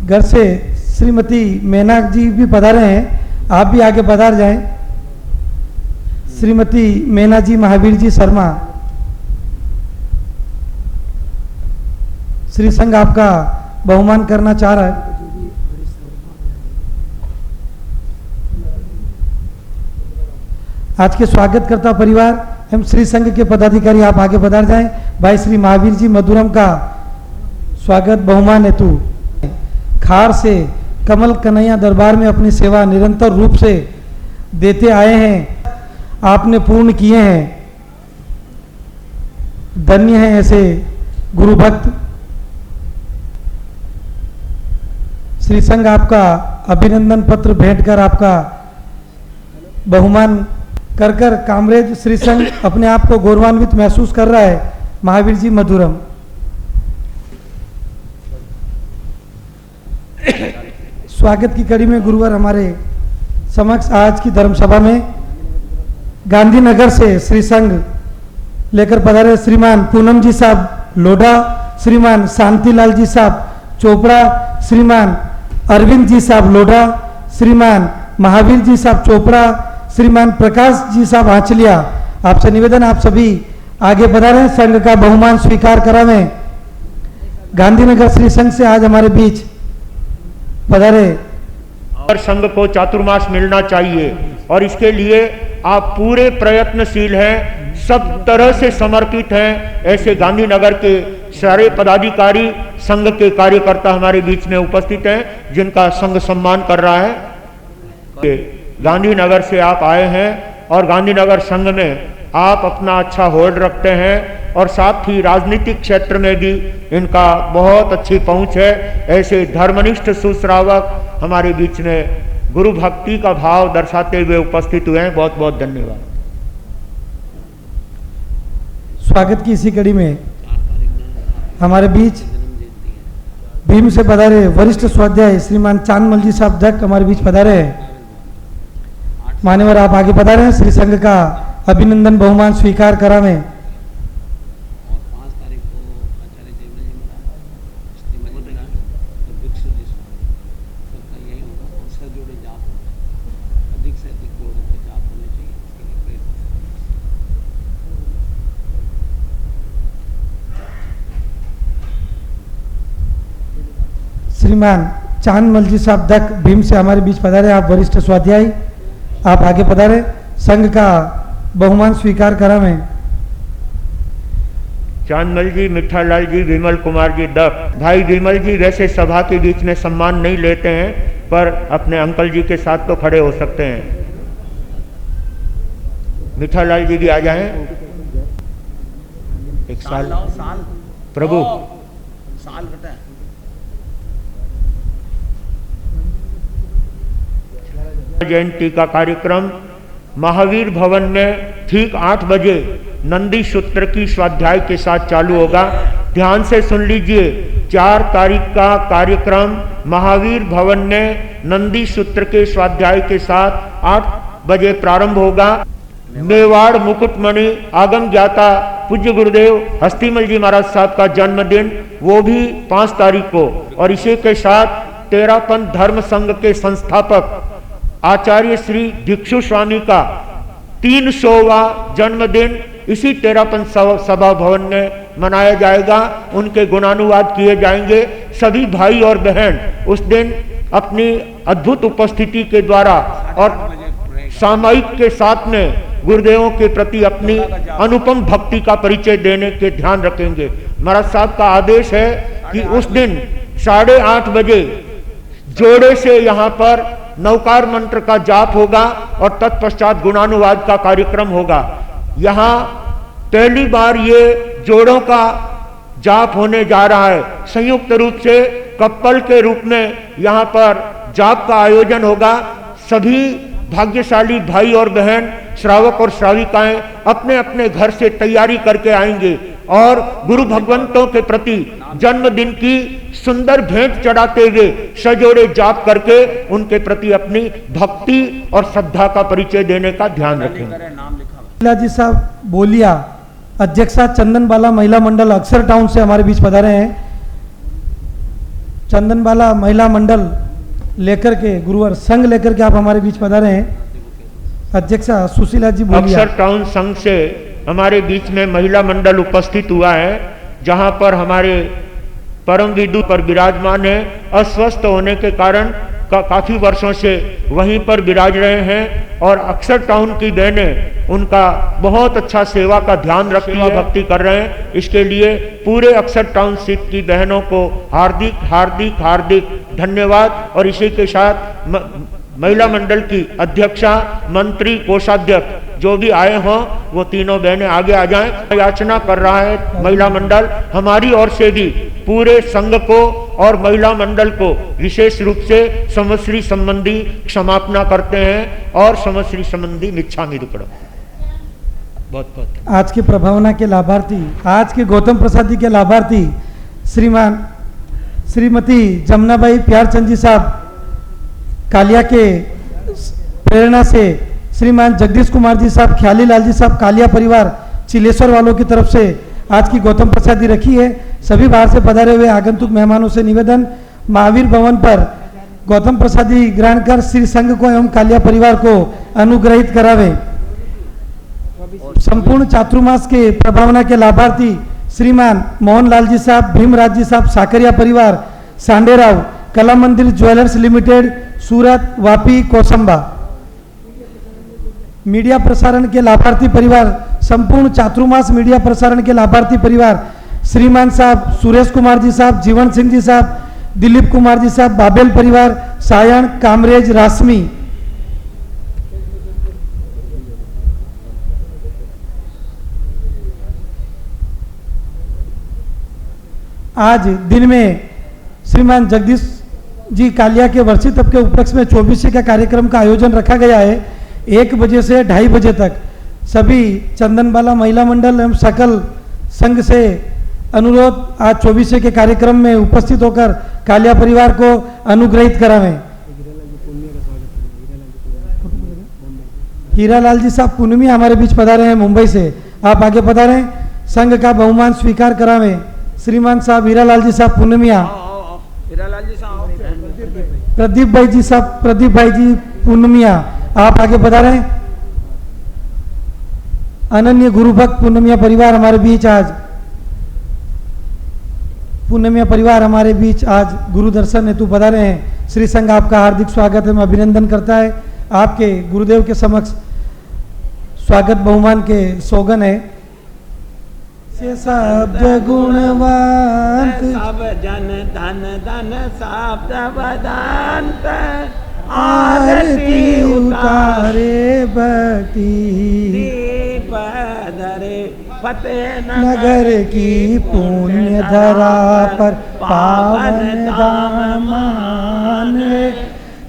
घर से श्रीमती मेनाक जी भी पधारे हैं, आप भी आगे पधार जाएं। श्रीमती मेना जी महावीर जी शर्मा, श्री संघ आपका बहुमान करना चाह रहा है। आज के स्वागतकर्ता परिवार एवं श्री संघ के पदाधिकारी आप आगे पधार जाएं। भाई श्री महावीर जी मधुरम का स्वागत बहुमान हेतु खार से कमल कन्हैया दरबार में अपनी सेवा निरंतर रूप से देते आए हैं, आपने पूर्ण किए हैं। धन्य है ऐसे गुरु भक्त। श्री संघ आपका अभिनंदन पत्र भेंट कर आपका बहुमान कर कर कामरेज श्री संघ अपने आप को गौरवान्वित महसूस कर रहा है। महावीर जी मधुरम स्वागत की कड़ी में गुरुवार हमारे समक्ष आज की धर्मसभा में गांधीनगर से श्री संघ लेकर पधारे श्रीमान पूनम जी साहब लोढ़ा, श्रीमान शांतिलाल जी साहब चोपड़ा, श्रीमान अरविंद जी साहब लोढ़ा, श्रीमान महावीर जी साहब चोपड़ा, श्रीमान प्रकाश जी साहब आंचलिया। आपसे निवेदन आप सभी आगे पधारें, संघ का बहुमान स्वीकार करावें। गांधीनगर श्री संघ से आज हमारे बीच पधारे। और संघ को चातुर्मास मिलना चाहिए और इसके लिए आप पूरे प्रयत्नशील हैं, सब तरह से समर्पित हैं। ऐसे गांधीनगर के सारे पदाधिकारी संघ के कार्यकर्ता हमारे बीच में उपस्थित हैं जिनका संघ सम्मान कर रहा है। गांधीनगर से आप आए हैं और गांधीनगर संघ में आप अपना अच्छा होल्ड रखते हैं और साथ ही राजनीतिक क्षेत्र में भी इनका बहुत अच्छी पहुंच है। ऐसे धर्मनिष्ठ सुश्रावक हमारे बीच में गुरु भक्ति का भाव दर्शाते हुए उपस्थित हुए हैं। बहुत बहुत धन्यवाद। स्वागत की इसी कड़ी में हमारे बीच भीम से पधारे वरिष्ठ स्वाध्याय श्रीमान चांदमल जी साहब धक हमारे बीच पधारे हैं। मान्यवर आप आगे पधारे हैं। श्री संघ का अभिनंदन बहुमान स्वीकार करावें। और 5 तारीख को आचार्य जयमल जी महाराज श्रीमती का और भिक्षु जी सबका यही होगा। और से जोड़े जाप अधिक से अधिक जोड़ों पे जाप होने चाहिए, इसके लिए प्रयत्न करें। श्रीमान चांदमल जी साहब दक भीम से हमारे बीच पधारे। आप वरिष्ठ स्वाध्यायी, आप आगे पधारे। संघ का बहुमान स्वीकार करावें। चांदमल जी, मिठालाल जी, विमल कुमार जी दक। भाई विमल जी वैसे सभा के बीच में सम्मान नहीं लेते हैं, पर अपने अंकल जी के साथ तो खड़े हो सकते हैं। मिठालाल जी भी आ जाएं। एक साल साल प्रभु साल घटा है। जयंती का कार्यक्रम महावीर भवन में ठीक 8 बजे नंदी सूत्र की स्वाध्याय के साथ चालू होगा। ध्यान से सुन लीजिए, 4 तारीख का कार्यक्रम महावीर भवन में नंदी सूत्र के स्वाध्याय के साथ 8 बजे प्रारंभ होगा। मेवाड़ मुकुटमणि आगम ज्ञाता पूज्य गुरुदेव हस्तीमल जी महाराज साहब का जन्मदिन, वो भी 5 तारीख को। और इसी के साथ तेरापंथ धर्म संघ के संस्थापक आचार्य श्री भिक्षु स्वामी का 300वां जन्मदिन इसी तेरापंथ सभा भवन में मनाया जाएगा। उनके गुणानुवाद किए जाएंगे। सभी भाई और बहन उस दिन अपनी अद्भुत उपस्थिति के द्वारा और सामायिक के साथ में गुरुदेवों के प्रति अपनी अनुपम भक्ति का परिचय देने के ध्यान रखेंगे। महाराज साहब का आदेश है कि उस दिन 8:30 बजे जोड़े से यहाँ पर नवकार मंत्र का जाप होगा और तत्पश्चात गुणानुवाद का कार्यक्रम होगा। यहाँ पहली बार ये जोड़ों का जाप होने जा रहा है। संयुक्त रूप से कप्पल के रूप में यहाँ पर जाप का आयोजन होगा। सभी भाग्यशाली भाई और बहन, श्रावक और श्राविकाएं अपने अपने घर से तैयारी करके आएंगे और गुरु भगवंतों के प्रति जन्मदिन की सुंदर भेंट चढ़ाते हुए सजोड़े जाप करके उनके प्रति अपनी भक्ति और श्रद्धा का परिचय देने का ध्यान रखेंगे। जी साहब बोलिया, अध्यक्षा चंदनबाला महिला मंडल अक्सर टाउन से हमारे बीच पधारे हैं। चंदनबाला महिला मंडल लेकर के, गुरुवर संघ लेकर के आप हमारे बीच पधारे हैं। अध्यक्षा सुशीला जी बोलिया। अक्सर टाउन संघ से हमारे बीच में महिला मंडल उपस्थित हुआ है, जहां पर हमारे परम विदु पर विराजमान है। अस्वस्थ होने के कारण काफी वर्षों से वहीं पर विराज रहे हैं और अक्सर टाउन की बहनें उनका बहुत अच्छा सेवा का ध्यान रखती है, भक्ति कर रहे हैं। इसके लिए पूरे अक्सर टाउनशिप की बहनों को हार्दिक हार्दिक हार्दिक धन्यवाद। और इसी के साथ महिला मंडल की अध्यक्षा, मंत्री, कोषाध्यक्ष जो भी आए हों वो तीनों बहनें आगे आ जाएं। याचना कर रहा है महिला मंडल, हमारी ओर से भी पूरे संघ को और महिला मंडल को विशेष रूप से समश्री संबंधी क्षमापना करते हैं और समश्री संबंधी मिच्छामि दुक्कडम। बहुत बहुत आज के प्रभावना के लाभार्थी, आज के गौतम प्रसाद जी के लाभार्थी श्रीमती जमुनाबाई प्यारचंद जी साहब कालिया के प्रेरणा से, श्रीमान जगदीश कुमार जी साहब, ख्याली लाल जी साहब, कालिया परिवार चिलेश्वर वालों की तरफ से आज की गौतम प्रसादी रखी है। सभी बाहर से पधारे हुए आगंतुक मेहमानों से निवेदन, महावीर भवन पर गौतम प्रसादी ग्रहण कर श्री संघ को एवं कालिया परिवार को अनुग्रहित करावे। संपूर्ण चातुर्मास के प्रभावना के लाभार्थी श्रीमान मोहनलाल जी साहब, भीमराज जी साहब, साकरिया परिवार, सांडेराव, कला मंदिर ज्वेलर्स लिमिटेड, सूरत, वापी, कोसंबा। मीडिया प्रसारण के लाभार्थी परिवार, संपूर्ण चातुर्मास मीडिया प्रसारण के लाभार्थी परिवार श्रीमान साहब, सुरेश कुमार जी साहब, जीवन सिंह जी साहब, दिलीप कुमार जी साहब, बाबेल परिवार, सायण, कामरेज, रासमी। आज दिन में श्रीमान जगदीश जी कालिया के वर्षी तप के उपलक्ष्य में 24 का कार्यक्रम का आयोजन रखा गया है। 1 बजे से 2:30 बजे तक सभी चंदनबाला महिला मंडल एवं सकल संघ से अनुरोध, आज 24 के कार्यक्रम में उपस्थित होकर कालिया परिवार को अनुग्रहित करावें। हीरालाल जी साहब पूनमिया हमारे बीच पधारे हैं मुंबई से, आप आगे पधारे। संघ का बहुमान स्वीकार करावे श्रीमान साहब हीरालाल जी साहब पूनमिया। हीरालाल जी साहब, प्रदीप भाई जी साहब, प्रदीप भाई जी पूनमिया, आप आगे पधारे। अनन्य गुरुभक्त पूनमिया परिवार हमारे बीच आज, पूनमिया परिवार हमारे बीच आज गुरु दर्शन हेतु पधारे हैं। श्री संघ आपका हार्दिक स्वागत है, मैं अभिनंदन करता है। आपके गुरुदेव के समक्ष स्वागत बहुमान के सौगन है। से शब्द गुणवंत सब जन धन धन शब्द वदंत, आरती उतारे भक्ति दीप धरे फतेह नगर की पुण्य धरा पर पावन धाम माने।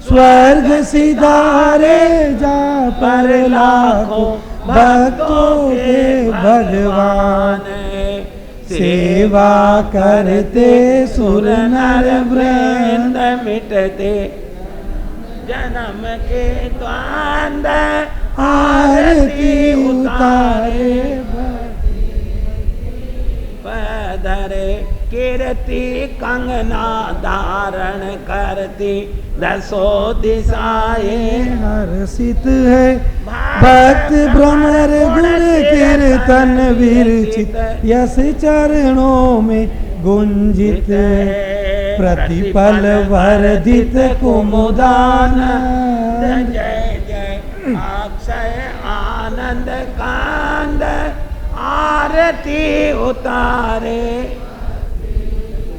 स्वर्ग सिधारे जा पर लाखों भक्तों के भगवान, सेवा करते सुर नर वृंद, मिटते जन्म के द्वंद, आरती उतारे पधरे कीर्ति कंगना धारण करती, दसो दिशाएं हर्षित है भक्त भ्रमर गुण कीर्तन विरचित, यश चरणों में गुंजित प्रतिपल वर्धित कुमुदान। जय जय अक्षय आनंद कांद, आरती उतारे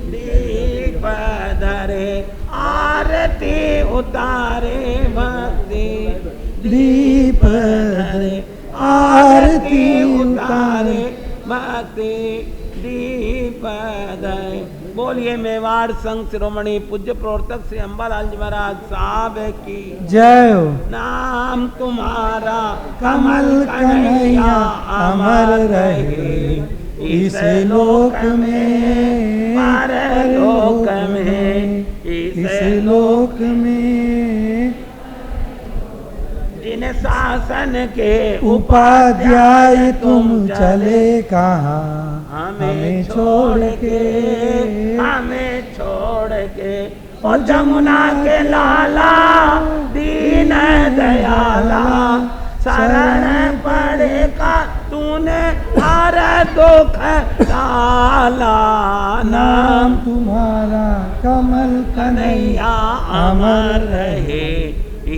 दीप धरे, आरती उतारे भक्ति दीप धरे, आरती उतारे भक्ति दीप धरे। बोलिए मेवाड़ संघ शिरोमणि पूज्य प्रवर्तक श्री अंबालाल जी महाराज साहब की जय हो। नाम तुम्हारा कमल कन्हैया अमर रहे, इस लोक में परलोक में, इस लोक में। जिन शासन के उपाध्याय तुम चले कहाँ हमें छोड़ के, हमें छोड़ के, और जमुना के लाला दीन दयाला, शरण पड़े का तूने हर दुख डाला। नाम तुम्हारा कमल कन्हैया अमर रहे,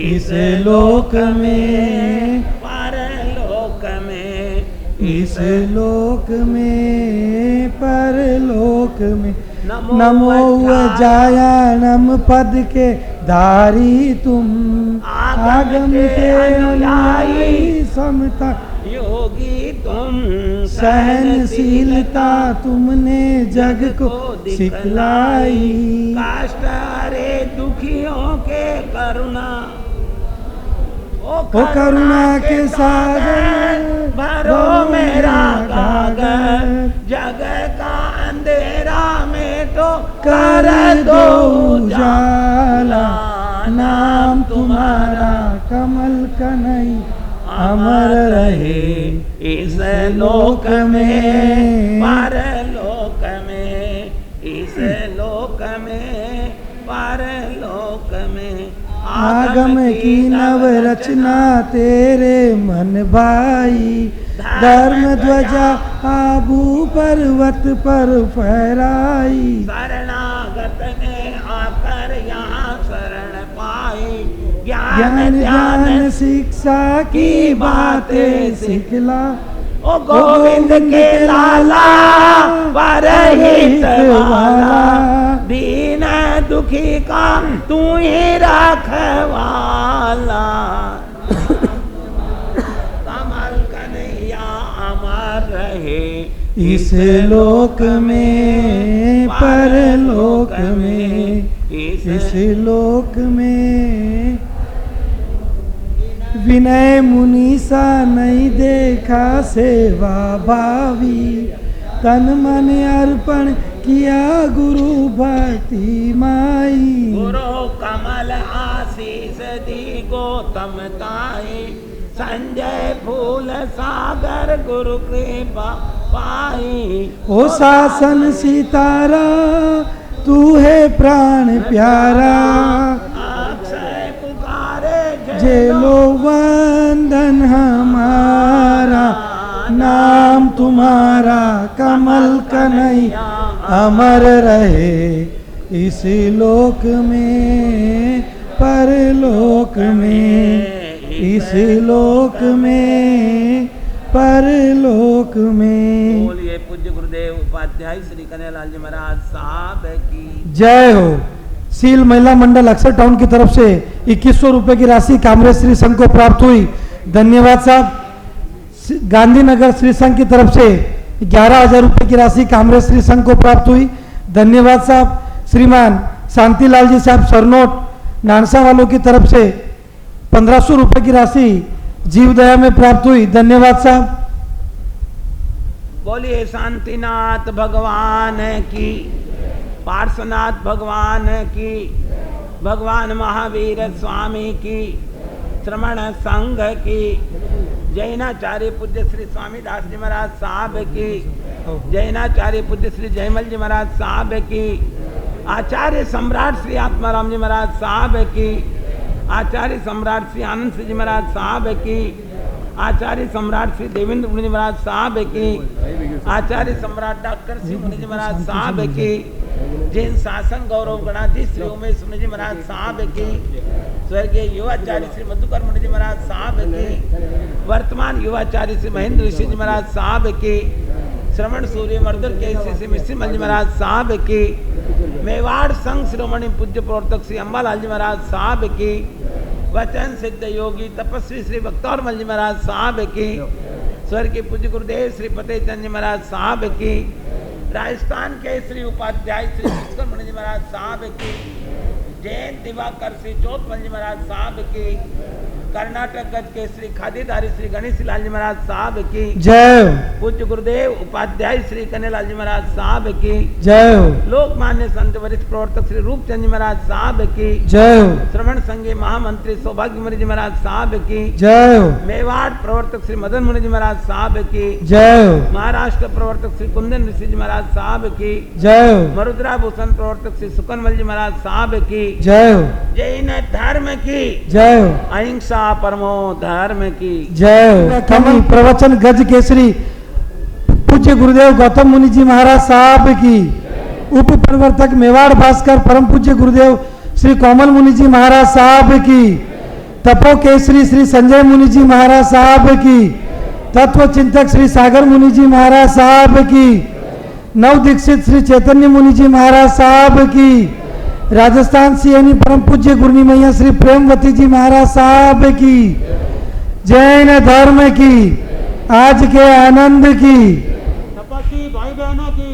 इस लोक में परलोक में, इस लोक में परलोक में। नमो जायानम पद के धारी तुम, आगम के अनुयायी समता योगी तुम, सहनशीलता तुमने जग को सिखलाई। काष्ट हरे दुखियों के करुणा, ओ करुणा के सागर भरो मेरा गागर, जग का अंधेरा में तो कर दो उजाला। नाम तुम्हारा कमल कन्हैया अमर रहे, इस लोक में परलोक में, इस लोक में परलोक में। आगम की नव रचना तेरे मन भाई, धर्म ध्वजा आबू पर्वत पर फहराई। शरणागत ने आकर यहाँ शरण पाई, ज्ञान ज्ञान शिक्षा की बातें सिखला। ओ गोविंद के लाला परहित वाला, दीन दुखी का तू ही रखवाला। कमल कन्हैया अमर रहे, इस लोक में परलोक में, इस लोक में। विनय मुनीसा नहीं देखा सेवा भावी, तन मन अर्पण किया गुरु भक्ति माई। गुरु कमल आशीष दी गौतम ताई, संजय फूल सागर गुरु कृपा पाई। ओ शासन सितारा तू है प्राण प्यारा, अक्षय पुकारे जे लो वंदन हमारा, नाम तुम्हारा कमल कन्हैया अमर रहे इस लोक में परलोक में, इस लोक में परलोक में। बोलिए पूज्य गुरुदेव उपाध्याय श्री कन्हैयालाल जी महाराज साहब की जय हो। सील महिला मंडल अक्सर टाउन की तरफ से 2100 रुपए की राशि कामरेज श्री संघ को प्राप्त हुई, धन्यवाद साहब। गांधीनगर श्री संघ की तरफ से 11,000 रुपए की राशि कामरेज श्री संघ को प्राप्त हुई, धन्यवाद साहब। श्रीमान शांतिलाल जी साहब सरनोट नानसा वालों की तरफ से 1500 रुपए की राशि जीवदया में प्राप्त हुई, धन्यवाद साहब। बोलिए शांतिनाथ भगवान की, पार्श्वनाथ भगवान की, भगवान महावीर स्वामी की, श्रमण संघ की, जैनाचार्य पूज्य श्री स्वामी दास जी महाराज साहब की, जैनाचार्य पूज्य श्री जयमल जी महाराज साहब की, आचार्य सम्राट श्री आत्माराम जी महाराज साहब की, आचार्य सम्राट श्री आनंद श्री जी महाराज साहब की, आचार्य सम्राट श्री देवेंद्र मुनि जी महाराज साहब की, आचार्य सम्राट डॉक्टर श्री मुनि जी महाराज साहब की, जैन शासन गौरव गणाधीश श्री उमेश मुनि जी महाराज साहब की, स्वर्गीय युवाचार्य श्री मधुकर मुनि जी महाराज साहब की, वर्तमान युवाचार्य श्री महेंद्र ऋषि जी महाराज साहब की, श्रवण सूर्य मर्दर केसरी श्री मिश्री मल जी महाराज साहब की, मेवाड़ संघ शिरोमणि पूज्य प्रवर्तक श्री अम्बालाल जी महाराज साहब की, वचन सिद्ध योगी तपस्वी श्री बख्तौर मल जी महाराज साहब की, स्वर्गीय पूज्य गुरुदेव श्री फतेह चंद जी महाराज साहब की, राजस्थान के श्री उपाध्याय श्री पुष्कर मुनि जी महाराज साहब की, जैन दिवाकर श्री चौथमल जी महाराज साहब की, कर्नाटक गज के श्री खादीधारी श्री गणेश लाल जी महाराज साहब की जय हो। पूज्य गुरुदेव उपाध्याय श्री कन्हैयालाल जी महाराज साहब की जय हो। लोकमान्य संत वरिष्ठ प्रवर्तक श्री रूपचंद जी महाराज साहब की जय हो। श्रवण संघ महामंत्री सौभाग्य मुनि जी महाराज साहब की जय हो। मेवाड़ प्रवर्तक श्री मदन मुनि जी महाराज साहब की जय हो। महाराष्ट्र प्रवर्तक श्री कुंदन ऋषि जी महाराज साहब की जय हो। मरुद्रा भूषण प्रवर्तक श्री सुकनमल जी महाराज साहब की जय हो। जैन धर्म की जय हो। अहिंसा परमो धर्म की जय हो। कमल प्रवचन गज केसरी पूज्य गुरुदेव गौतम मुनि जी महाराज साहब की, उप प्रवर्तक मेवाड़ भास्कर परम पूज्य गुरुदेव श्री कोमल मुनि जी महाराज साहब की, तपो केसरी श्री संजय मुनि जी महाराज साहब की, तत्व चिंतक श्री सागर मुनि जी महाराज साहब की, नव दीक्षित श्री चैतन्य मुनि जी महाराज साहब की, राजस्थान सियानी परम पूज्य गुरनी मैया श्री प्रेमवती जी महाराज साहब की, जैन धर्म की, आज के आनंद की, तपस्वी भाई बहनों की